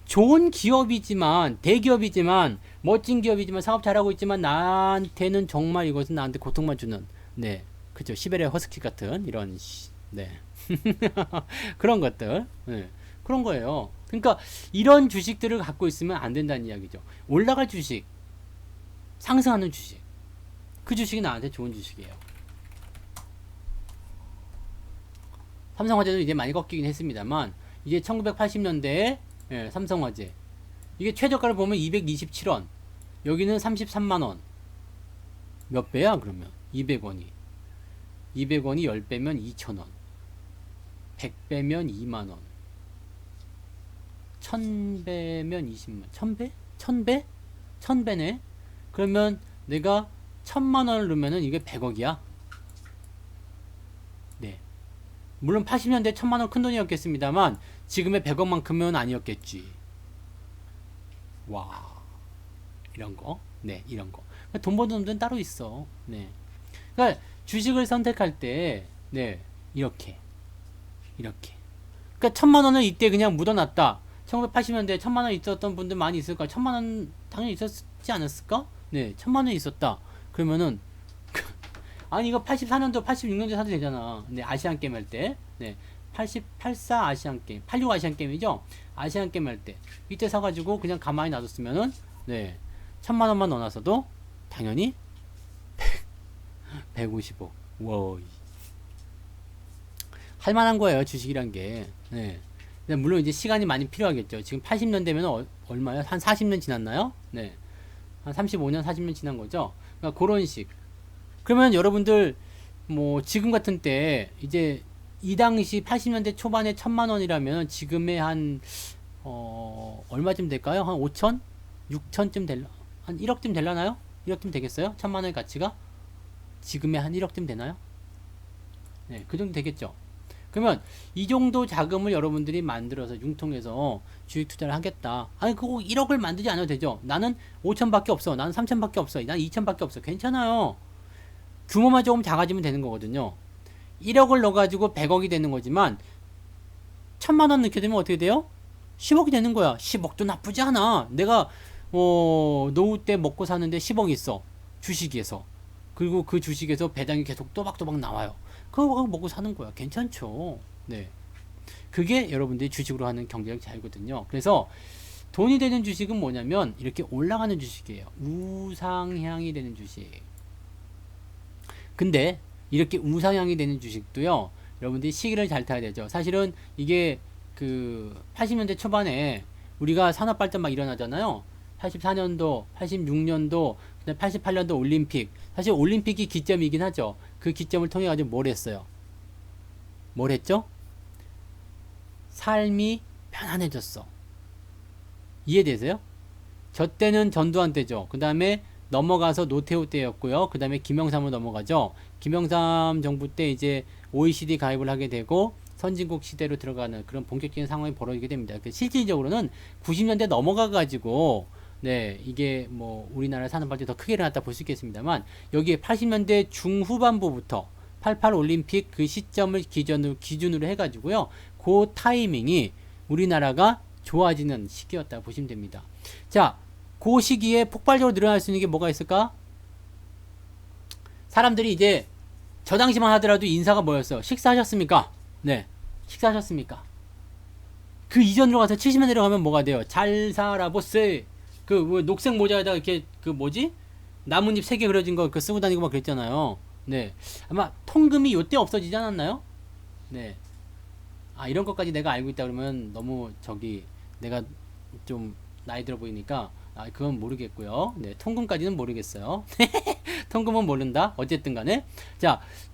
좋은 기업이지만 대기업이지만 멋진 기업이지만 사업 잘하고 있지만 나한테는 정말 이것은 나한테 고통만 주는, 네, 그죠, 시베리아 허스키 같은 이런 네. 그런 것들, 네. 그런 거예요. 그러니까 이런 주식들을 갖고 있으면 안 된다는 이야기죠. 올라갈 주식, 상승하는 주식, 그 주식이 나한테 좋은 주식이에요. 삼성화재도 이제 많이 꺾이긴 했습니다만 이제 1980년대에 예, 삼성화재 이게 최저가를 보면 227원, 여기는 33만원. 몇 배야 그러면? 200원이 10배면 2,000원, 100배면 2만원, 1000배면 20만, 1000배? 1000배? 1000배네? 그러면 내가 1000만원을 넣으면은 이게 100억이야? 네. 물론 80년대 1000만원 큰 돈이었겠습니다만 지금의 100억만큼은 아니었겠지. 와. 이런 거. 네, 이런 거. 돈 버는 놈들은 따로 있어. 네. 그러니까 주식을 선택할 때, 네, 이렇게. 이렇게. 그러니까 1000만원을 이때 그냥 묻어놨다. 1980년대에 1000만원 있었던 분들 많이 있을까? 1000만원 당연히 있었지 않았을까? 네, 1000만원 있었다. 그러면은 아니 이거 84년도 86년도 사도 되잖아. 네, 아시안 게임 할 때. 네. 84 아시안 게임, 86 아시안 게임이죠. 아시안 게임 할 때 이때 사가지고 그냥 가만히 놔뒀으면은 네 1000만원만 넣어놨어도 당연히 150억. 와, 할만한 거예요 주식이란 게. 네. 근데 물론 이제 시간이 많이 필요하겠죠. 지금 80년대면 얼마요? 한 40년 지났나요? 네. 한 35년, 40년 지난 거죠. 그러니까 그런 식. 그러면 여러분들 뭐 지금 같은 때 이제 이 당시 80년대 초반에 1000만원이라면 지금의 한 얼마쯤 될까요? 한 5천? 6천쯤 될라? 한 1억쯤 될라나요? 1억쯤 되겠어요? 1000만원의 가치가? 지금의 한 1억쯤 되나요? 네, 그 정도 되겠죠. 그러면 이 정도 자금을 여러분들이 만들어서 융통해서 주식 투자를 하겠다. 아니 그거 1억을 만들지 않아도 되죠. 나는 5천밖에 없어. 나는 3천밖에 없어. 나는 2천밖에 없어. 괜찮아요. 규모만 조금 작아지면 되는 거거든요. 1억을 넣어가지고 100억이 되는 거지만 1000만원 넣게 되면 어떻게 돼요? 10억이 되는 거야. 10억도 나쁘지 않아. 내가 노후 때 먹고 사는데 10억 있어. 주식에서. 그리고 그 주식에서 배당이 계속 또박또박 나와요. 그거 먹고 사는 거야. 괜찮죠. 네. 그게 여러분들이 주식으로 하는 경제적 자유거든요. 그래서 돈이 되는 주식은 뭐냐면 이렇게 올라가는 주식이에요. 우상향이 되는 주식. 근데 이렇게 우상향이 되는 주식도요. 여러분들이 시기를 잘 타야 되죠. 사실은 이게 그 80년대 초반에 우리가 산업 발전 막 일어나잖아요. 84년도, 86년도, 88년도 올림픽. 사실 올림픽이 기점이긴 하죠. 그 기점을 통해 가지고 뭘 했어요? 뭘 했죠? 삶이 편안해졌어. 이해되세요? 저 때는 전두환 때죠. 그 다음에 넘어가서 노태우 때였고요. 그 다음에 김영삼으로 넘어가죠. 김영삼 정부 때 이제 OECD 가입을 하게 되고 선진국 시대로 들어가는 그런 본격적인 상황이 벌어지게 됩니다. 실질적으로는 90년대 넘어가 가지고 네 이게 뭐 우리나라 산업 발전이 더 크게 일어났다 볼 수 있겠습니다만 여기에 80년대 중후반부부터 88 올림픽 그 시점을 기준으로 해가지고요. 그 타이밍이 우리나라가 좋아지는 시기였다 보시면 됩니다. 자, 그 시기에 폭발적으로 늘어날 수 있는 게 뭐가 있을까? 사람들이 이제 저 당시만 하더라도 인사가 뭐였어? 식사하셨습니까? 네, 식사하셨습니까? 그 이전으로 가서 70년 내려가면 뭐가 돼요? 잘 살아 보세. 그 뭐 녹색 모자에다가 이렇게 그 뭐지? 나뭇잎 3개 그려진 거 그 쓰고 다니고 막 그랬잖아요. 네, 아마 통금이 요때 없어지지 않았나요? 네. 아 이런 것까지 내가 알고 있다 그러면 너무 저기 내가 좀 나이 들어 보이니까 아 그건 모르겠고요. 네, 통금까지는 모르겠어요. 통금은 모른다. 어쨌든 간에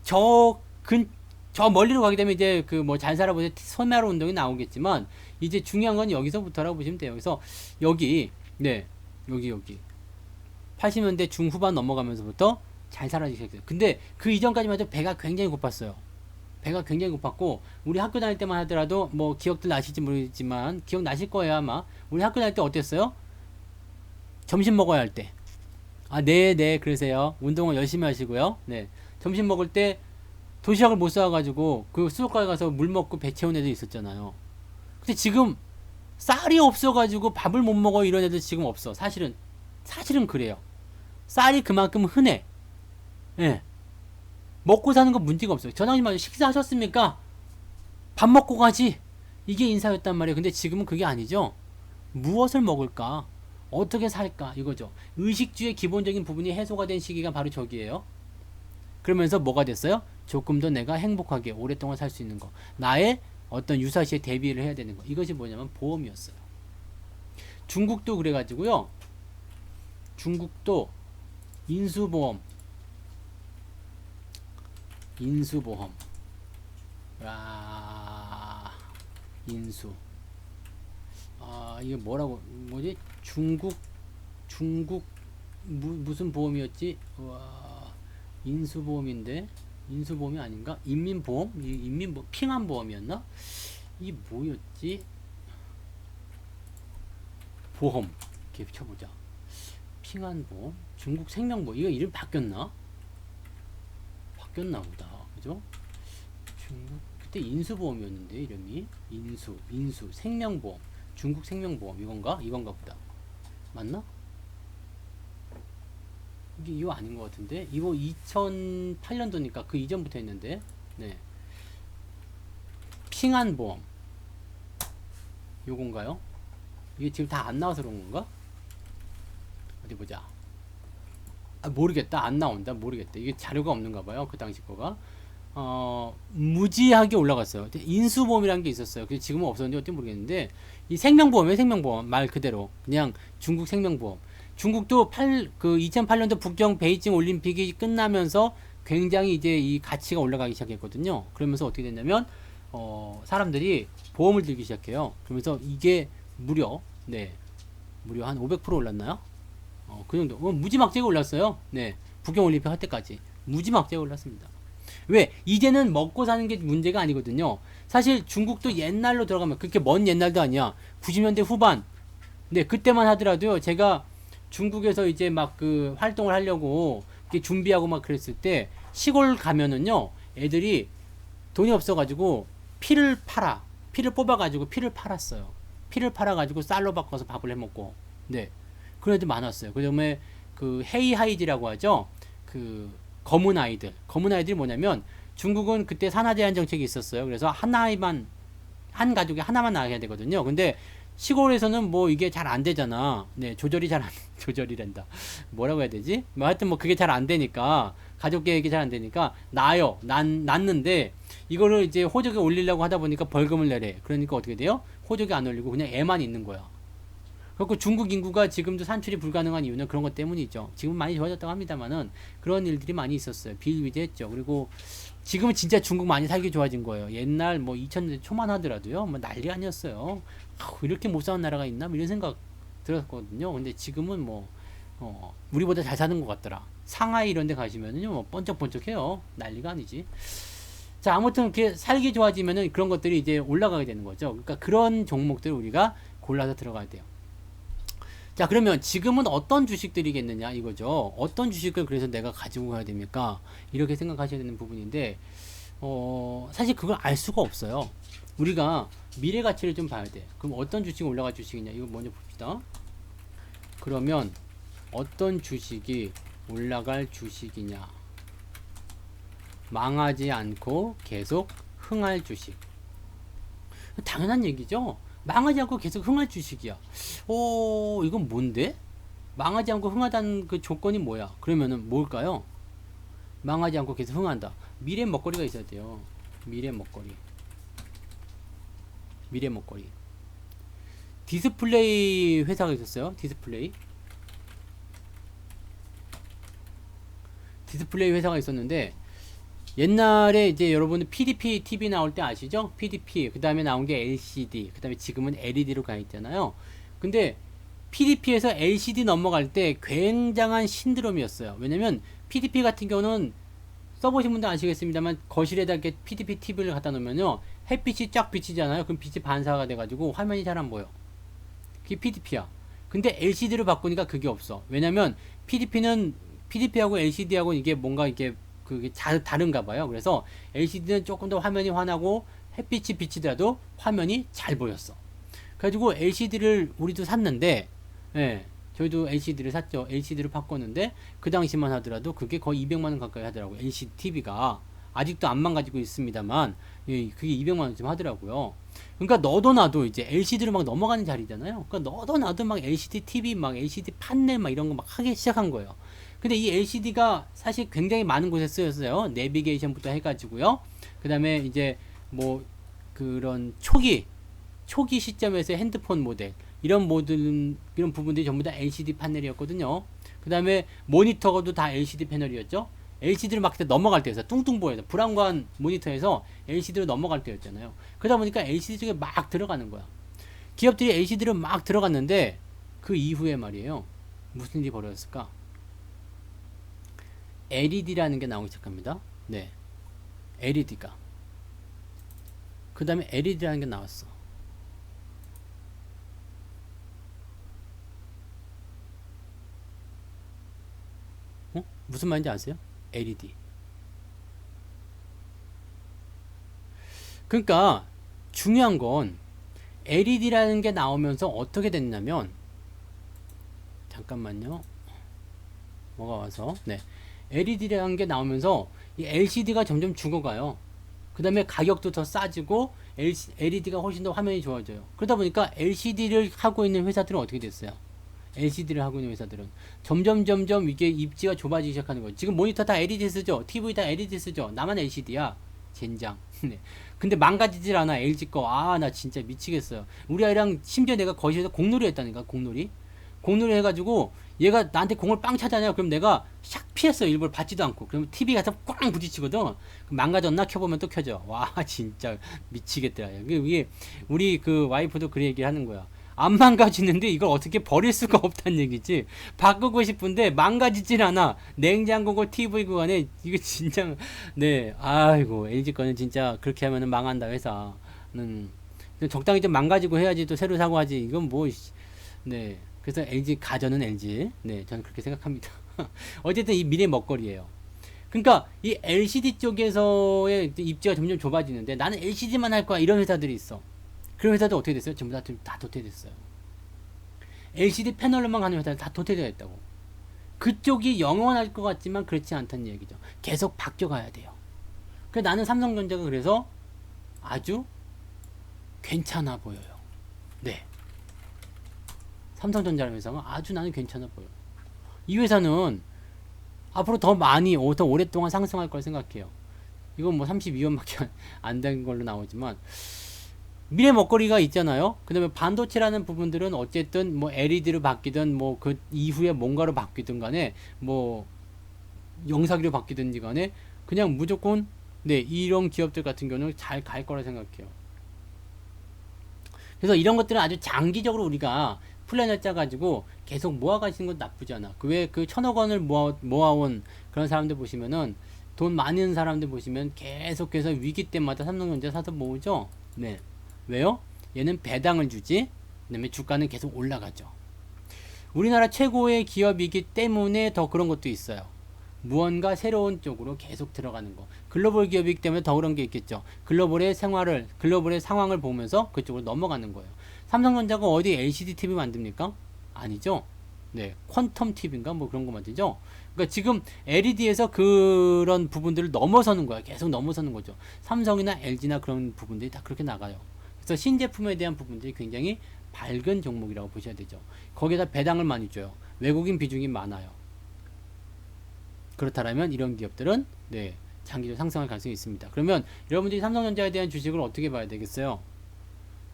저 멀리로 가게 되면 이제 그 뭐 잘 살아보세 소멸 운동이 나오겠지만 이제 중요한 건 여기서부터라고 보시면 돼요. 그래서 여기 네 여기 80년대 중후반 넘어가면서부터 잘 살아지기 시작했어요. 근데 그 이전까지만 해도 배가 굉장히 고팠어요. 배가 굉장히 고팠고 우리 학교 다닐 때만 하더라도 뭐 기억들 나실지 모르겠지만 기억나실 거예요 아마. 우리 학교 다닐 때 어땠어요? 점심 먹어야 할 때. 아, 네, 그러세요. 운동을 열심히 하시고요. 네. 점심 먹을 때 도시락을 못 사가지고 그 수족관에 가서 물 먹고 배 채운 애들 있었잖아요. 근데 지금 쌀이 없어가지고 밥을 못 먹어 이런 애들 지금 없어. 사실은 그래요. 쌀이 그만큼 흔해. 예. 먹고 사는 건 문제가 없어요. 전화님만 식사하셨습니까? 밥 먹고 가지. 이게 인사였단 말이에요. 근데 지금은 그게 아니죠. 무엇을 먹을까? 어떻게 살까? 이거죠. 의식주의 기본적인 부분이 해소가 된 시기가 바로 저기예요. 그러면서 뭐가 됐어요? 조금 더 내가 행복하게 오랫동안 살 수 있는 거. 나의 어떤 유사시에 대비를 해야 되는 거. 이것이 뭐냐면 보험이었어요. 중국도 그래가지고요. 중국도 인수보험. 인수. 아, 이게 뭐지? 중국, 무슨 보험이었지? 와, 인수보험인데? 인수보험이 아닌가? 인민보험? 핑안보험이었나? 이게 뭐였지? 보험. 이렇게 쳐보자. 핑안보험? 중국 생명보험. 이거 이름 바뀌었나 보다. 그죠? 중국, 그때 인수보험이었는데 이름이 인수 생명보험, 중국 생명보험 이건가 보다. 맞나? 이거 아닌 것 같은데 이거 2008년도니까 그 이전부터 했는데 네 핑안보험 요건가요? 이게 지금 다 안 나와서 그런 건가? 어디 보자. 모르겠다. 안 나온다. 모르겠다. 이게 자료가 없는가 봐요. 그 당시 거가. 무지하게 올라갔어요. 인수보험이라는 게 있었어요. 근데 지금은 없었는데 어떻게 모르겠는데 이 생명보험이에요. 생명보험 말 그대로 그냥 중국 생명보험. 중국도 2008년도 북경 베이징 올림픽이 끝나면서 굉장히 이제 이 가치가 올라가기 시작했거든요. 그러면서 어떻게 됐냐면 사람들이 보험을 들기 시작해요. 그러면서 이게 무려 한 500% 올랐나요? 그 정도. 무지막지하게 올랐어요. 네. 북경 올림픽 할 때까지 무지막지하게 올랐습니다. 왜? 이제는 먹고 사는 게 문제가 아니거든요. 사실 중국도 옛날로 들어가면 그렇게 먼 옛날도 아니야. 90년대 후반. 네, 그때만 하더라도요. 제가 중국에서 이제 막 그 활동을 하려고 이렇게 준비하고 막 그랬을 때 시골 가면은요. 애들이 돈이 없어가지고 피를 뽑아가지고 피를 팔았어요. 피를 팔아가지고 쌀로 바꿔서 밥을 해먹고. 네. 그런 애들 많았어요. 그 다음에 그 헤이하이즈라고 하죠. 그 검은 아이들. 검은 아이들이 뭐냐면 중국은 그때 산화 제한 정책이 있었어요. 그래서 한 가족에 하나만 낳아야 되거든요. 근데 시골에서는 뭐 이게 잘 안 되잖아. 네, 조절이란다. 뭐라고 해야 되지? 뭐 하여튼 뭐 그게 잘 안 되니까 가족 계획이 잘 안 되니까 낳는데 이거를 이제 호적에 올리려고 하다 보니까 벌금을 내래. 그러니까 어떻게 돼요? 호적에 안 올리고 그냥 애만 있는 거야. 그리고 중국 인구가 지금도 산출이 불가능한 이유는 그런 것 때문이죠. 지금 많이 좋아졌다고 합니다만은 그런 일들이 많이 있었어요. 비일비재했죠. 그리고 지금은 진짜 중국 많이 살기 좋아진 거예요. 옛날 뭐 2000년대 초만 하더라도요. 뭐 난리 아니었어요. 이렇게 못 사는 나라가 있나? 뭐 이런 생각 들었거든요. 근데 지금은 뭐 우리보다 잘 사는 것 같더라. 상하이 이런 데 가시면은요. 뭐 번쩍번쩍해요. 난리가 아니지. 자, 아무튼 이렇게 살기 좋아지면은 그런 것들이 이제 올라가게 되는 거죠. 그러니까 그런 종목들을 우리가 골라서 들어가야 돼요. 자, 그러면 지금은 어떤 주식들이겠느냐 이거죠. 어떤 주식을 그래서 내가 가지고 가야 됩니까? 이렇게 생각하셔야 되는 부분인데 사실 그걸 알 수가 없어요. 우리가 미래 가치를 좀 봐야 돼. 그럼 어떤 주식이 올라갈 주식이냐 이거 먼저 봅시다. 그러면 어떤 주식이 올라갈 주식이냐, 망하지 않고 계속 흥할 주식. 당연한 얘기죠. 망하지 않고 계속 흥할 주식이야. 이건 뭔데? 망하지 않고 흥하다는 그 조건이 뭐야? 그러면은 뭘까요? 망하지 않고 계속 흥한다. 미래 먹거리가 있어야 돼요. 미래 먹거리. 디스플레이 회사가 있었어요. 디스플레이 회사가 있었는데 옛날에 이제 여러분들 PDP TV 나올 때 아시죠? PDP 그 다음에 나온 게 LCD 그 다음에 지금은 LED로 가 있잖아요. 근데 PDP에서 LCD 넘어갈 때 굉장한 신드롬이었어요. 왜냐면 PDP 같은 경우는 써보신 분들 아시겠습니다만 거실에다 이렇게 PDP TV를 갖다 놓으면요 햇빛이 쫙 비치잖아요. 그럼 빛이 반사가 돼가지고 화면이 잘 안 보여. 그게 PDP야. 근데 LCD로 바꾸니까 그게 없어. 왜냐면 PDP하고 LCD하고 이게 뭔가 이게 그게 다른가 봐요. 그래서 LCD는 조금 더 화면이 환하고 햇빛이 비치더라도 화면이 잘 보였어. 그래가지고 LCD를 우리도 샀는데, 예, 저희도 LCD를 샀죠. LCD를 바꿨는데 그 당시만 하더라도 그게 거의 200만 원 가까이 하더라고요. LCD TV가 아직도 안 망가지고 있습니다만, 예, 그게 200만 원쯤 하더라고요. 그러니까 너도 나도 이제 LCD로 막 넘어가는 자리잖아요. 그러니까 너도 나도 막 LCD TV, 막 LCD 판넬 막 이런 거 막 하기 시작한 거예요. 근데 이 LCD가 사실 굉장히 많은 곳에 쓰였어요. 내비게이션부터 해가지고요. 그 다음에 이제 뭐 그런 초기 시점에서 핸드폰 모델 이런 부분들이 전부 다 LCD 패널이었거든요. 그 다음에 모니터도 다 LCD 패널이었죠. LCD로 막 그때 넘어갈 때였어요. 뚱뚱 보여서 브라운관 모니터에서 LCD로 넘어갈 때였잖아요. 그러다 보니까 LCD 쪽에 막 들어가는 거야. 기업들이 LCD로 막 들어갔는데 그 이후에 말이에요. 무슨 일이 벌어졌을까? LED라는 게 나오기 시작합니다. 네, LED가. 그 다음에 LED라는 게 나왔어. 무슨 말인지 아세요? LED. 그러니까 중요한 건 LED라는 게 나오면서 어떻게 됐냐면, 잠깐만요. 뭐가 와서, 네. LED라는 게 나오면서 이 LCD가 점점 죽어가요. 그 다음에 가격도 더 싸지고 LED가 훨씬 더 화면이 좋아져요. 그러다 보니까 LCD를 하고 있는 회사들은 어떻게 됐어요? LCD를 하고 있는 회사들은 점점 이게 입지가 좁아지기 시작하는 거예요. 지금 모니터 다 LED 쓰죠? TV 다 LED 쓰죠? 나만 LCD야. 젠장. 네. 근데 망가지질 않아, LG 거. 아, 나 진짜 미치겠어요. 우리 아이랑 심지어 내가 거실에서 공놀이 했다니까, 공놀이. 공놀이 해가지고 얘가 나한테 공을 빵 차잖아요. 그럼 내가 샥 피했어요. 일부러 받지도 않고. 그럼 TV 가서 꽝 부딪히거든. 그럼 망가졌나 켜보면 또 켜져. 와, 진짜 미치겠더라. 이게 우리 그 와이프도 그 얘기 하는 거야. 안 망가지는데 이걸 어떻게 버릴 수가 없다는 얘기지. 바꾸고 싶은데 망가지질 않아. 냉장고고 TV고 간에 이거 진짜. 네, 아이고, LG 거는 진짜 그렇게 하면은 망한다, 회사는. 적당히 좀 망가지고 해야지 또 새로 사고 하지. 이건 뭐. 네, 그래서 LG 가전은 LG. 네, 저는 그렇게 생각합니다. 어쨌든 이 미래 먹거리예요. 그러니까 이 LCD 쪽에서의 입지가 점점 좁아지는데 나는 LCD만 할 거야, 이런 회사들이 있어. 그런 회사도 어떻게 됐어요? 전부 다 도태됐어요. LCD 패널로만 가는 회사들 다 도태되어 있다고. 그쪽이 영원할 것 같지만 그렇지 않다는 얘기죠. 계속 바뀌어가야 돼요. 그래서 나는 삼성전자가 그래서 아주 괜찮아 보여요. 네. 삼성전자라는 회사가 아주 나는 괜찮아 보여요. 이 회사는 앞으로 더 많이, 더 오랫동안 상승할 걸 생각해요. 이건 뭐 32원밖에 안 된 걸로 나오지만, 미래 먹거리가 있잖아요. 그 다음에 반도체라는 부분들은 어쨌든 뭐 LED로 바뀌든 뭐 그 이후에 뭔가로 바뀌든 간에 뭐 영사기로 바뀌든지 간에 그냥 무조건 네, 이런 기업들 같은 경우는 잘 갈 거라 생각해요. 그래서 이런 것들은 아주 장기적으로 우리가 플랜을 짜가지고 계속 모아가시는 건 나쁘지 않아. 그 외에 그 1,000억 원을 모아온 그런 사람들 보시면은, 돈 많은 사람들 보시면 계속해서 위기 때마다 삼성전자 사서 모으죠. 네. 왜요? 얘는 배당을 주지. 그 다음에 주가는 계속 올라가죠. 우리나라 최고의 기업이기 때문에 더 그런 것도 있어요. 무언가 새로운 쪽으로 계속 들어가는 거. 글로벌 기업이기 때문에 더 그런 게 있겠죠. 글로벌의 생활을, 글로벌의 상황을 보면서 그쪽으로 넘어가는 거예요. 삼성전자가 어디 LCD TV 만듭니까? 아니죠. 네, 퀀텀 TV인가 뭐 그런 거 만들죠. 그러니까 지금 LED에서 그런 부분들을 넘어서는 거야. 계속 넘어서는 거죠. 삼성이나 LG나 그런 부분들이 다 그렇게 나가요. 그래서 신제품에 대한 부분들이 굉장히 밝은 종목이라고 보셔야 되죠. 거기에다 배당을 많이 줘요. 외국인 비중이 많아요. 그렇다면 이런 기업들은 네, 장기적으로 상승할 가능성이 있습니다. 그러면 여러분들이 삼성전자에 대한 주식을 어떻게 봐야 되겠어요?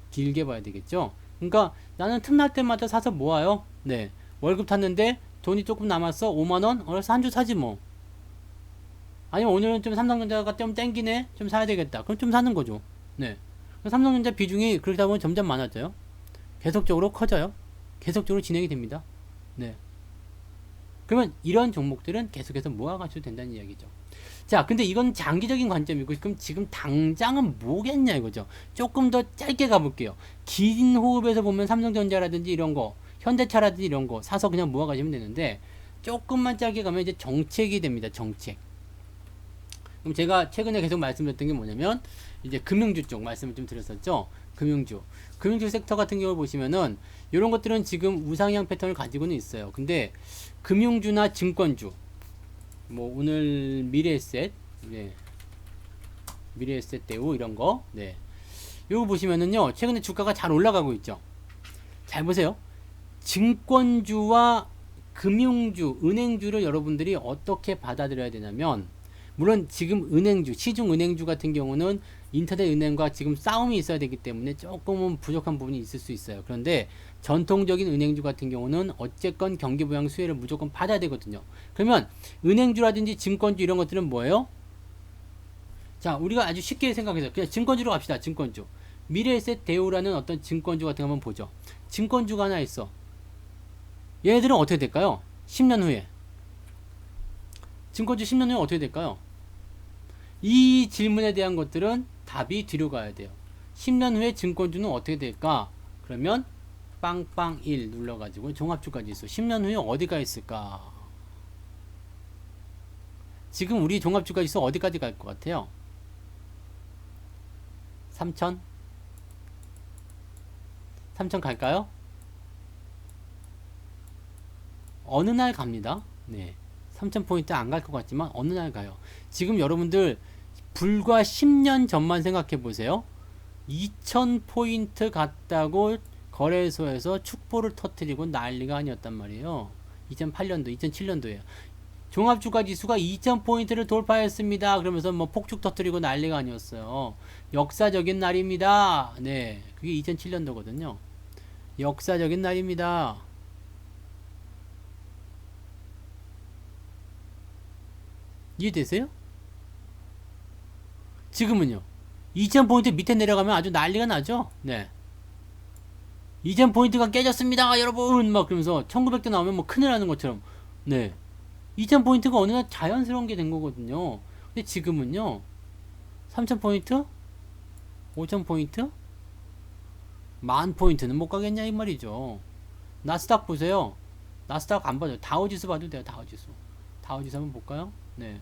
길게 봐야 되겠죠. 그러니까 나는 틈날 때마다 사서 모아요. 네, 월급 탔는데 돈이 조금 남았어. 5만원? 그래서 한 주 사지 뭐. 아니면 오늘은 좀 삼성전자가 좀 땡기네, 좀 사야 되겠다, 그럼 좀 사는 거죠. 네, 삼성전자 비중이 그렇다 보면 점점 많아져요. 계속적으로 커져요. 계속적으로 진행이 됩니다. 네, 그러면 이런 종목들은 계속해서 모아가셔도 된다는 이야기죠. 자, 근데 이건 장기적인 관점이고, 그럼 지금 당장은 뭐겠냐 이거죠. 조금 더 짧게 가볼게요. 긴 호흡에서 보면 삼성전자라든지 이런 거, 현대차라든지 이런 거 사서 그냥 모아가시면 되는데, 조금만 짧게 가면 이제 정책이 됩니다. 정책. 그럼 제가 최근에 계속 말씀드렸던 게 뭐냐면, 이제 금융주 쪽 말씀을 좀 드렸었죠. 금융주 섹터 같은 경우를 보시면은 이런 것들은 지금 우상향 패턴을 가지고는 있어요. 근데 금융주나 증권주, 뭐 오늘 미래에셋, 네, 미래에셋 대우 이런 거, 네, 요거 보시면은요 최근에 주가가 잘 올라가고 있죠. 잘 보세요. 증권주와 금융주, 은행주를 여러분들이 어떻게 받아들여야 되냐면, 물론 지금 은행주, 시중 은행주 같은 경우는 인터넷 은행과 지금 싸움이 있어야 되기 때문에 조금은 부족한 부분이 있을 수 있어요. 그런데 전통적인 은행주 같은 경우는 어쨌건 경기부양 수혜를 무조건 받아야 되거든요. 그러면 은행주라든지 증권주 이런 것들은 뭐예요? 자, 우리가 아주 쉽게 생각해서 그냥 증권주로 갑시다. 증권주. 미래에셋 대우라는 어떤 증권주 같은 거 한번 보죠. 증권주가 하나 있어. 얘네들은 어떻게 될까요? 10년 후에. 증권주 10년 후에 어떻게 될까요? 이 질문에 대한 것들은 답이 뒤로 가야 돼요. 10년 후에 증권주는 어떻게 될까? 그러면 빵빵 1 눌러가지고 종합주가지 수 10년 후에 어디가 있을까? 지금 우리 종합주가지수 어디까지 갈 것 같아요? 3천? 3천 갈까요? 어느 날 갑니다. 네. 3,000포인트 안 갈 것 같지만 어느 날 가요. 지금 여러분들 불과 10년 전만 생각해 보세요. 2,000포인트 갔다고 거래소에서 축포를 터뜨리고 난리가 아니었단 말이에요. 2008년도, 2007년도에요. 종합주가지수가 2,000포인트를 돌파했습니다. 그러면서 뭐 폭죽 터뜨리고 난리가 아니었어요. 역사적인 날입니다. 네. 그게 2007년도거든요. 역사적인 날입니다. 이해되세요? 지금은요. 2000포인트 밑에 내려가면 아주 난리가 나죠? 네. 2000포인트가 깨졌습니다, 여러분! 막 그러면서 1900대 나오면 뭐 큰일 나는 것처럼. 네. 2000포인트가 어느 날 자연스러운 게 된 거거든요. 근데 지금은요. 3000포인트? 5000포인트? 10,000포인트는 못 가겠냐, 이 말이죠. 나스닥 보세요. 나스닥 안 봐도 다우지수 봐도 돼요, 다우지수. 다우지수 한번 볼까요? 네.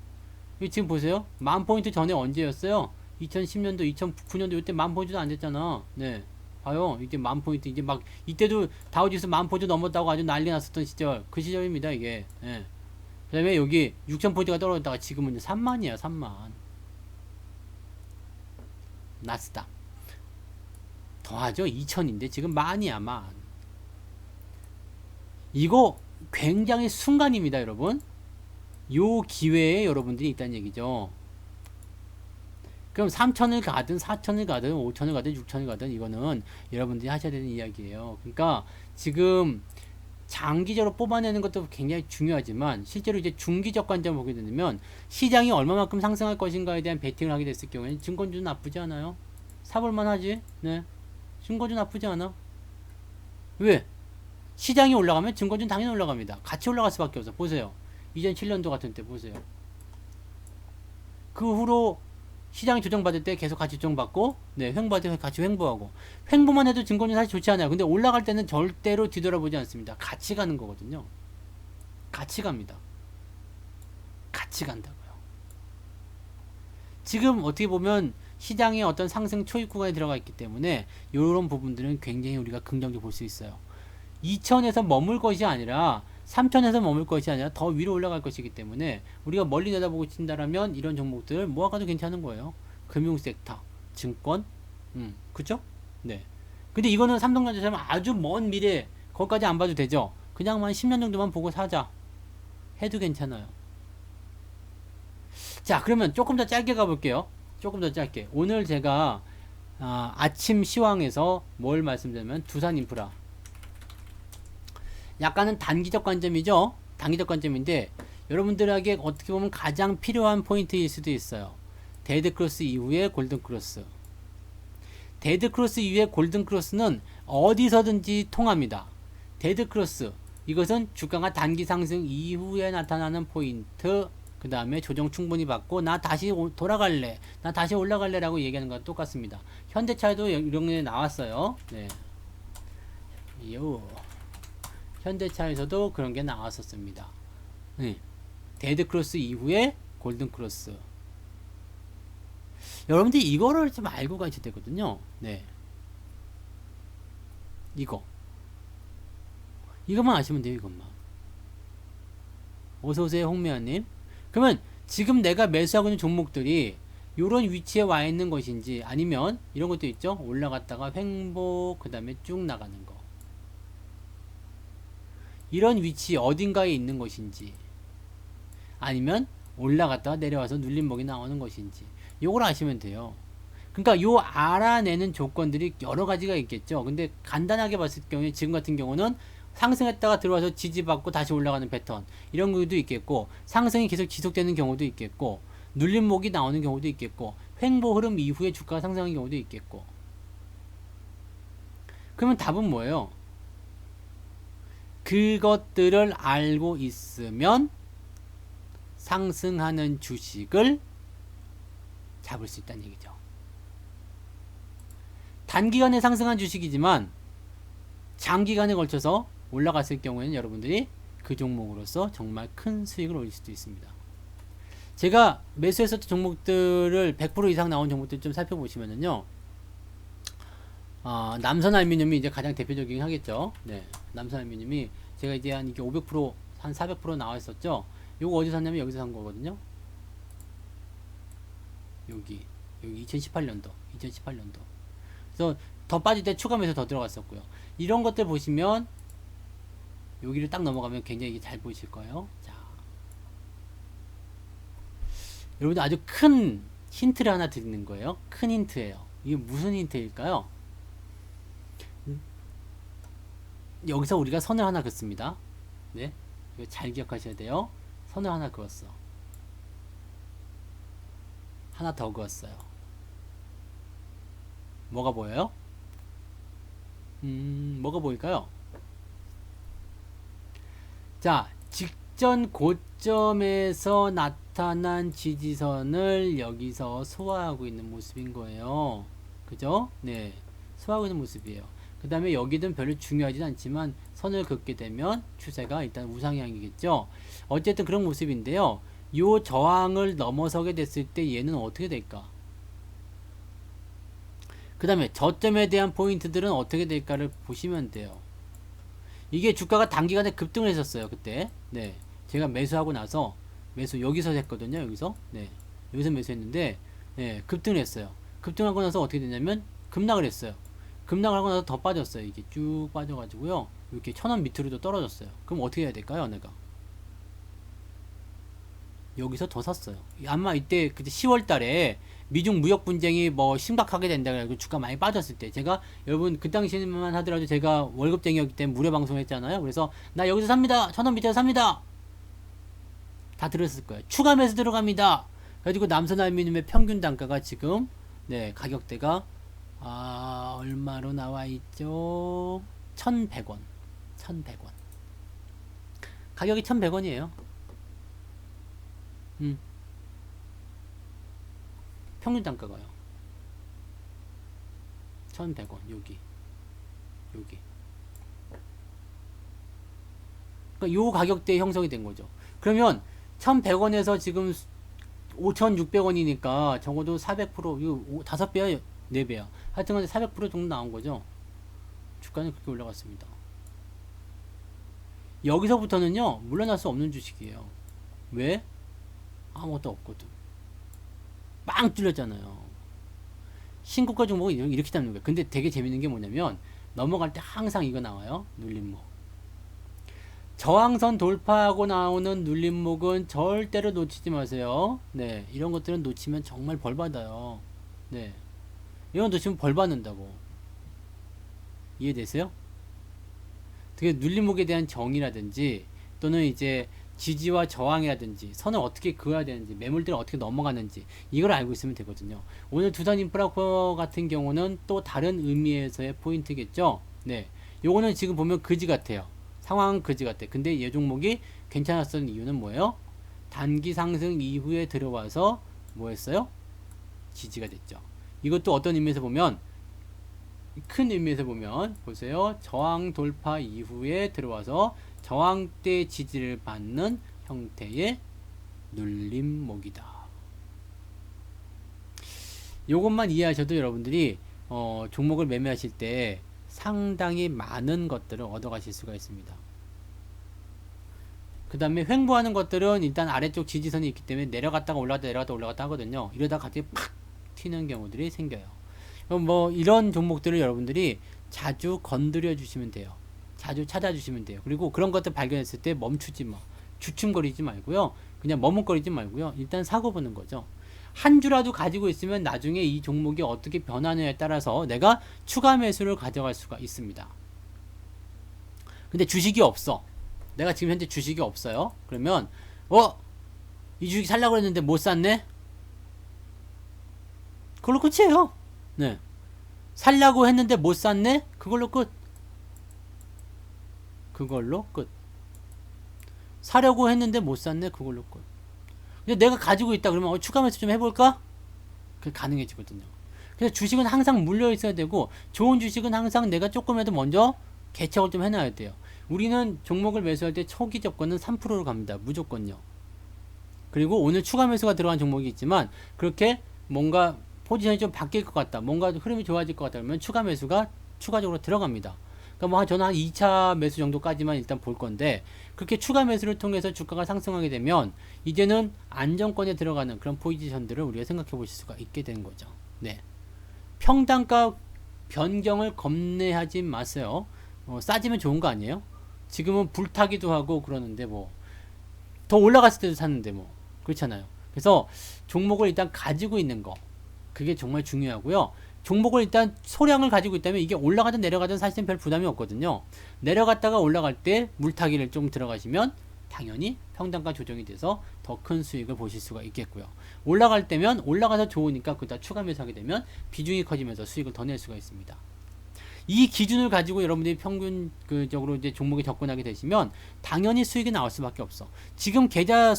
지금 보세요. 10,000포인트 전에 언제였어요? 2010년도, 2009년도 이때 10,000포인트도 안 됐잖아. 네. 봐요. 이제 10,000포인트, 이제 막, 이때도 다우지수 10,000포인트 넘었다고 아주 난리 났었던 시절. 그 시절입니다, 이게. 예. 그 다음에 여기 6,000포인트가 떨어졌다가 지금은 3만이야, 3만. 나스닥. 더하죠? 2,000인데 지금 만이야, 만. 이거 굉장히 순간입니다, 여러분. 요 기회에 여러분들이 있다는 얘기죠. 그럼 3,000을 가든 4,000을 가든 5,000을 가든 6,000을 가든 이거는 여러분들이 하셔야 되는 이야기예요. 그러니까 지금 장기적으로 뽑아내는 것도 굉장히 중요하지만 실제로 이제 중기적 관점을 보게 되면 시장이 얼마만큼 상승할 것인가에 대한 베팅을 하게 됐을 경우에는 증권주는 나쁘지 않아요. 사볼만 하지. 네. 증권주 나쁘지 않아. 왜? 시장이 올라가면 증권주는 당연히 올라갑니다. 같이 올라갈 수밖에 없어. 보세요. 2007년도 같은 때 보세요. 그 후로 시장이 조정받을 때 계속 같이 조정받고, 네, 횡보할 때 같이 횡보하고. 횡보만 해도 증권이 사실 좋지 않아요. 근데 올라갈 때는 절대로 뒤돌아보지 않습니다. 같이 가는 거거든요. 같이 갑니다. 같이 간다고요. 지금 어떻게 보면 시장의 어떤 상승 초입 구간에 들어가 있기 때문에 이런 부분들은 굉장히 우리가 긍정적으로 볼 수 있어요. 2,000에서 머물 것이 아니라 3,000에서 머물 것이 아니라 더 위로 올라갈 것이기 때문에 우리가 멀리 내다보고 친다라면 이런 종목들 모아가도 괜찮은 거예요. 금융섹터, 증권, 그쵸? 네. 근데 이거는 삼성전자처럼 아주 먼 미래 거기까지 안 봐도 되죠. 그냥만 10년 정도만 보고 사자 해도 괜찮아요. 자, 그러면 조금 더 짧게 가볼게요. 조금 더 짧게. 오늘 제가 아침 시황에서 뭘 말씀드리면 두산인프라. 약간은 단기적 관점이죠. 단기적 관점인데 여러분들에게 어떻게 보면 가장 필요한 포인트일 수도 있어요. 데드크로스 이후에 골든크로스. 데드크로스 이후에 골든크로스는 어디서든지 통합니다. 데드크로스, 이것은 주가가 단기 상승 이후에 나타나는 포인트. 그 다음에 조정 충분히 받고 나 다시 돌아갈래, 나 다시 올라갈래 라고 얘기하는 거랑 똑같습니다. 현대차에도 이런 게 나왔어요. 네. 현대차에서도 그런 게 나왔었습니다. 네. 데드크로스 이후에 골든크로스. 여러분들이 이거를 좀 알고 가셔야 되거든요. 네. 이것만 아시면 돼요. 이것만. 어서오세요, 홍미아님. 그러면 지금 내가 매수하고 있는 종목들이 이런 위치에 와 있는 것인지, 아니면 이런 것도 있죠. 올라갔다가 횡보, 그 다음에 쭉 나가는 거. 이런 위치 어딘가에 있는 것인지, 아니면 올라갔다가 내려와서 눌림목이 나오는 것인지, 요걸 아시면 돼요. 그러니까 요 알아내는 조건들이 여러 가지가 있겠죠. 근데 간단하게 봤을 경우에 지금 같은 경우는 상승했다가 들어와서 지지받고 다시 올라가는 패턴, 이런 경우도 있겠고, 상승이 계속 지속되는 경우도 있겠고, 눌림목이 나오는 경우도 있겠고, 횡보 흐름 이후에 주가가 상승하는 경우도 있겠고. 그러면 답은 뭐예요? 그것들을 알고 있으면 상승하는 주식을 잡을 수 있다는 얘기죠. 단기간에 상승한 주식이지만 장기간에 걸쳐서 올라갔을 경우에는 여러분들이 그 종목으로서 정말 큰 수익을 올릴 수도 있습니다. 제가 매수했었던 종목들을 100% 이상 나온 종목들 좀 살펴보시면은요, 남선 알루미늄이 이제 가장 대표적이긴 하겠죠. 네, 남선 알루미늄이 제가 이제 한 이게 500%, 한 400% 나와 있었죠. 요거 어디서 샀냐면 여기서 산 거거든요. 여기 2018년도. 그래서 더 빠질 때 추가 매수 더 들어갔었고요. 이런 것들 보시면 여기를 딱 넘어가면 굉장히 잘 보이실 거예요. 자, 여러분들 아주 큰 힌트를 하나 드리는 거예요. 큰 힌트예요. 이게 무슨 힌트일까요? 여기서 우리가 선을 하나 긋습니다. 네, 이거 잘 기억하셔야 돼요. 선을 하나 그었어. 하나 더 그었어요. 뭐가 보여요? 뭐가 보일까요? 자, 직전 고점에서 나타난 지지선을 여기서 소화하고 있는 모습인 거예요. 그죠? 네, 소화하고 있는 모습이에요. 그 다음에 여기든 별로 중요하진 않지만 선을 긋게 되면 추세가 일단 우상향이겠죠. 어쨌든 그런 모습인데요. 요 저항을 넘어서게 됐을 때 얘는 어떻게 될까? 그 다음에 저점에 대한 포인트들은 어떻게 될까를 보시면 돼요. 이게 주가가 단기간에 급등을 했었어요. 그때. 네, 제가 매수하고 나서 매수 여기서 했거든요. 여기서. 네, 여기서 매수했는데 네, 급등을 했어요. 급등하고 나서 어떻게 됐냐면 급락을 했어요. 급락을 하고 나서 더 빠졌어요. 이게 쭉 빠져가지고요. 이렇게 1000원 밑으로도 떨어졌어요. 그럼 어떻게 해야 될까요? 내가 여기서 더 샀어요. 아마 이때 그때 10월 달에 미중 무역 분쟁이 뭐 심각하게 된다 그래서 주가 많이 빠졌을 때 제가 여러분 그 당시만 하더라도 제가 월급쟁이였기 때문에 무료 방송을 했잖아요. 그래서 나 여기서 삽니다. 1000원 밑에서 삽니다. 다 들었을 거예요. 추가 매수 들어갑니다. 그래가지고 남선 알루미늄의 평균 단가가 지금 네, 가격대가 얼마로 나와 있죠? 1100원. 1100원. 가격이 1100원이에요. 평균 단가가요. 1100원. 여기. 그러니까 요 가격대에 형성이 된 거죠. 그러면 1100원에서 지금 5600원이니까 적어도 400% 이거 5배야 4배야 하여튼 400% 정도 나온 거죠. 주가는 그렇게 올라갔습니다. 여기서부터는요 물러날 수 없는 주식이에요. 왜? 아무것도 없거든. 빵 뚫렸잖아요. 신고가 종목은 이렇게 잡는 거예요. 근데 되게 재밌는 게 뭐냐면 넘어갈 때 항상 이거 나와요. 눌림목. 저항선 돌파하고 나오는 눌림목은 절대로 놓치지 마세요. 네, 이런 것들은 놓치면 정말 벌 받아요. 네, 이런 거 놓치면 벌 받는다고. 이해되세요? 되게 눌림목에 대한 정의라든지 또는 이제 지지와 저항이라든지 선을 어떻게 그어야 되는지 매물들을 어떻게 넘어가는지 이걸 알고 있으면 되거든요. 오늘 두산인프라코어 같은 경우는 또 다른 의미에서의 포인트겠죠. 네, 요거는 지금 보면 그지 같아요. 상황은 그지 같아. 근데 이 종목이 괜찮았던 이유는 뭐예요? 단기 상승 이후에 들어와서 뭐 했어요? 지지가 됐죠. 이것도 어떤 의미에서 보면 큰 의미에서 보면 보세요. 저항 돌파 이후에 들어와서 저항대 지지를 받는 형태의 눌림목이다. 요것만 이해하셔도 여러분들이 종목을 매매하실 때 상당히 많은 것들을 얻어가실 수가 있습니다. 그 다음에 횡보하는 것들은 일단 아래쪽 지지선이 있기 때문에 내려갔다가 올라갔다 하거든요. 이러다 갑자기 팍 튀는 경우들이 생겨요. 그럼 뭐 이런 종목들을 여러분들이 자주 건드려 주시면 돼요. 자주 찾아주시면 돼요. 그리고 그런 것들 발견했을 때 멈추지 마. 주춤거리지 말고요. 그냥 머뭇거리지 말고요. 일단 사고 보는 거죠. 한 주라도 가지고 있으면 나중에 이 종목이 어떻게 변하느냐에 따라서 내가 추가 매수를 가져갈 수가 있습니다. 근데 주식이 없어. 내가 지금 현재 주식이 없어요. 그러면 이 주식 살려고 했는데 못 샀네? 그걸로 끝이에요. 네. 살려고 했는데 못 샀네? 그걸로 끝. 그걸로 끝. 사려고 했는데 못 샀네? 그걸로 끝. 근데 내가 가지고 있다 그러면 추가 매수 좀 해볼까? 그게 가능해지거든요. 그래서 주식은 항상 물려 있어야 되고 좋은 주식은 항상 내가 조금이라도 먼저 개척을 좀 해놔야 돼요. 우리는 종목을 매수할 때 초기 접근은 3%로 갑니다. 무조건요. 그리고 오늘 추가 매수가 들어간 종목이 있지만 그렇게 뭔가 포지션이 좀 바뀔 것 같다. 뭔가 흐름이 좋아질 것 같다. 그러면 추가 매수가 추가적으로 들어갑니다. 그러니까 뭐 저는 한 2차 매수 정도까지만 일단 볼 건데 그렇게 추가 매수를 통해서 주가가 상승하게 되면 이제는 안정권에 들어가는 그런 포지션들을 우리가 생각해 보실 수가 있게 되는 거죠. 네. 평단가 변경을 겁내하지 마세요. 싸지면 좋은 거 아니에요? 지금은 불타기도 하고 그러는데 뭐 더 올라갔을 때도 샀는데 뭐 그렇잖아요. 그래서 종목을 일단 가지고 있는 거 그게 정말 중요하고요. 종목을 일단 소량을 가지고 있다면 이게 올라가든 내려가든 사실은 별 부담이 없거든요. 내려갔다가 올라갈 때 물타기를 좀 들어가시면 당연히 평단가 조정이 돼서 더 큰 수익을 보실 수가 있겠고요. 올라갈 때면 올라가서 좋으니까 그다 추가 매수하게 되면 비중이 커지면서 수익을 더 낼 수가 있습니다. 이 기준을 가지고 여러분들이 평균적으로 이제 종목에 접근하게 되시면 당연히 수익이 나올 수밖에 없어. 지금 계좌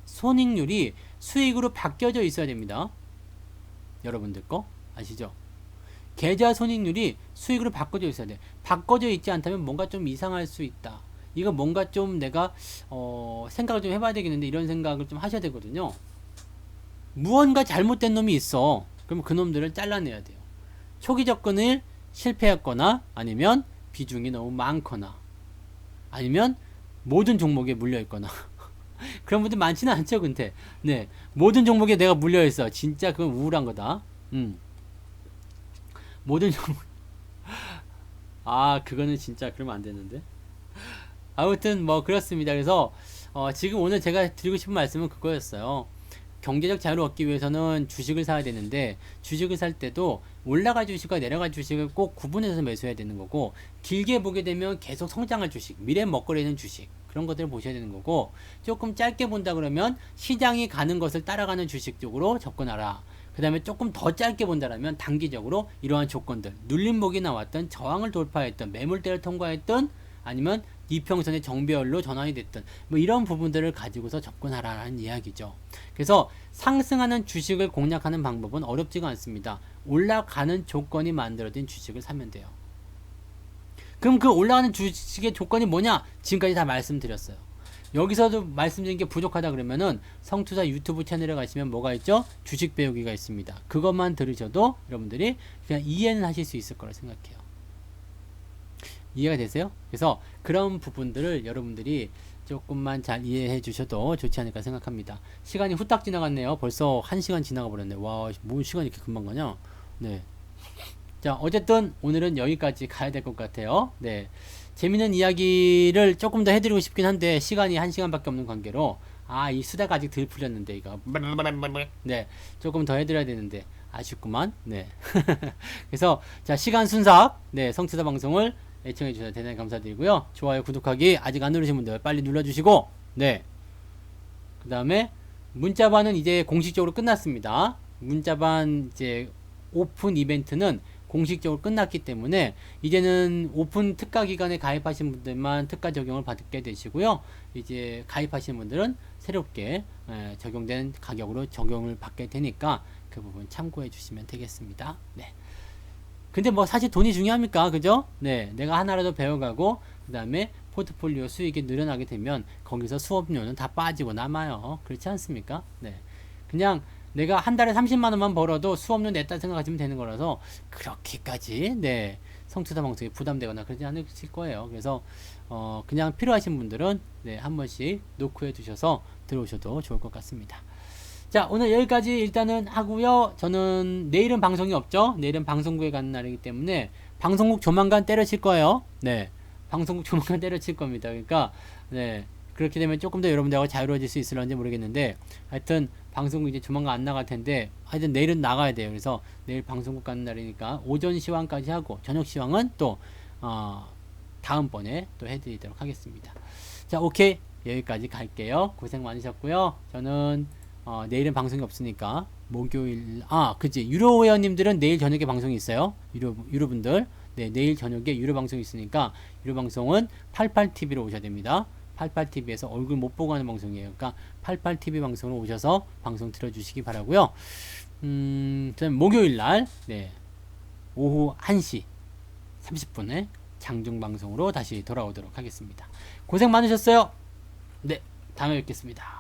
손익률이 수익으로 바뀌어져 있어야 됩니다. 여러분들 거 아시죠? 계좌 손익률이 수익으로 바꿔져 있어야 돼. 바꿔져 있지 않다면 뭔가 좀 이상할 수 있다. 이거 뭔가 좀 내가 생각을 좀 해봐야 되겠는데 이런 생각을 좀 하셔야 되거든요. 무언가 잘못된 놈이 있어. 그럼 그 놈들을 잘라내야 돼요. 초기 접근을 실패했거나 아니면 비중이 너무 많거나 아니면 모든 종목에 물려있거나 그런 분들 많지는 않죠. 근데 네, 모든 종목에 내가 물려있어. 진짜 그건 우울한 거다. 모든 종목 그거는 진짜 그러면 안 되는데. 아무튼 뭐 그렇습니다. 그래서 지금 오늘 제가 드리고 싶은 말씀은 그거였어요. 경제적 자유를 얻기 위해서는 주식을 사야 되는데 주식을 살 때도 올라갈 주식과 내려갈 주식을 꼭 구분해서 매수해야 되는 거고 길게 보게 되면 계속 성장할 주식, 미래 먹거리는 주식 그런 것들을 보셔야 되는 거고 조금 짧게 본다 그러면 시장이 가는 것을 따라가는 주식 쪽으로 접근하라. 그 다음에 조금 더 짧게 본다라면 단기적으로 이러한 조건들 눌림목이 나왔던 저항을 돌파했던 매물대를 통과했던 아니면 이평선의 정배열로 전환이 됐던 뭐 이런 부분들을 가지고서 접근하라는 이야기죠. 그래서 상승하는 주식을 공략하는 방법은 어렵지가 않습니다. 올라가는 조건이 만들어진 주식을 사면 돼요. 그럼 그 올라가는 주식의 조건이 뭐냐? 지금까지 다 말씀드렸어요. 여기서도 말씀드린 게 부족하다 그러면은 성투자 유튜브 채널에 가시면 뭐가 있죠? 주식 배우기가 있습니다. 그것만 들으셔도 여러분들이 그냥 이해는 하실 수 있을 거라 생각해요. 이해가 되세요? 그래서 그런 부분들을 여러분들이 조금만 잘 이해해 주셔도 좋지 않을까 생각합니다. 시간이 후딱 지나갔네요. 벌써 1시간 지나가 버렸네. 와, 뭐 시간이 이렇게 금방 가냐? 네. 자, 어쨌든 오늘은 여기까지 가야 될 것 같아요. 네. 재밌는 이야기를 조금 더 해드리고 싶긴 한데 시간이 1시간밖에 없는 관계로 이 수다가 아직 덜 풀렸는데 이거 네, 조금 더 해드려야 되는데 아쉽구만. 네. 그래서 자, 시간 순삭 네, 성투자 방송을 애청해 주셔서 대단히 감사드리고요. 좋아요, 구독하기 아직 안 누르신 분들 빨리 눌러주시고 네. 그 다음에 문자반은 이제 공식적으로 끝났습니다. 문자반 이제 오픈 이벤트는 공식적으로 끝났기 때문에 이제는 오픈 특가 기간에 가입하신 분들만 특가 적용을 받게 되시고요. 이제 가입하신 분들은 새롭게 적용된 가격으로 적용을 받게 되니까 그 부분 참고해 주시면 되겠습니다. 네. 근데 뭐 사실 돈이 중요합니까? 그죠? 네. 내가 하나라도 배워가고 그 다음에 포트폴리오 수익이 늘어나게 되면 거기서 수업료는 다 빠지고 남아요. 그렇지 않습니까? 네. 그냥 내가 한 달에 30만원만 벌어도 수업료 냈다 생각하시면 되는 거라서 그렇게까지 네 성투자 방송에 부담되거나 그러지 않으실 거예요. 그래서 그냥 필요하신 분들은 네, 한 번씩 노크해 두셔서 들어오셔도 좋을 것 같습니다. 자, 오늘 여기까지 일단은 하고요. 저는 내일은 방송이 없죠. 내일은 방송국에 가는 날이기 때문에 방송국 조만간 때려칠 거예요. 네, 방송국 조만간 때려칠 겁니다. 그러니까 네, 그렇게 되면 조금 더 여러분들하고 자유로워질 수 있을런지 모르겠는데 하여튼 방송국 이제 조만간 안 나갈 텐데 하여튼 내일은 나가야 돼요. 그래서 내일 방송국 가는 날이니까 오전 시황까지 하고 저녁 시황은 또 다음번에 또 해드리도록 하겠습니다. 자, 오케이, 여기까지 갈게요. 고생 많으셨고요. 저는 내일은 방송이 없으니까 목요일 그치, 유료 회원님들은 내일 저녁에 방송이 있어요. 유료분들 네, 내일 저녁에 유료 방송이 있으니까 유료 방송은 88TV로 오셔야 됩니다. 88TV에서 얼굴 못 보고 하는 방송이에요. 그러니까 88TV 방송으로 오셔서 방송 들어주시기 바라고요. 그다음 목요일날 네, 오후 1시 30분에 장중 방송으로 다시 돌아오도록 하겠습니다. 고생 많으셨어요. 네, 다음에 뵙겠습니다.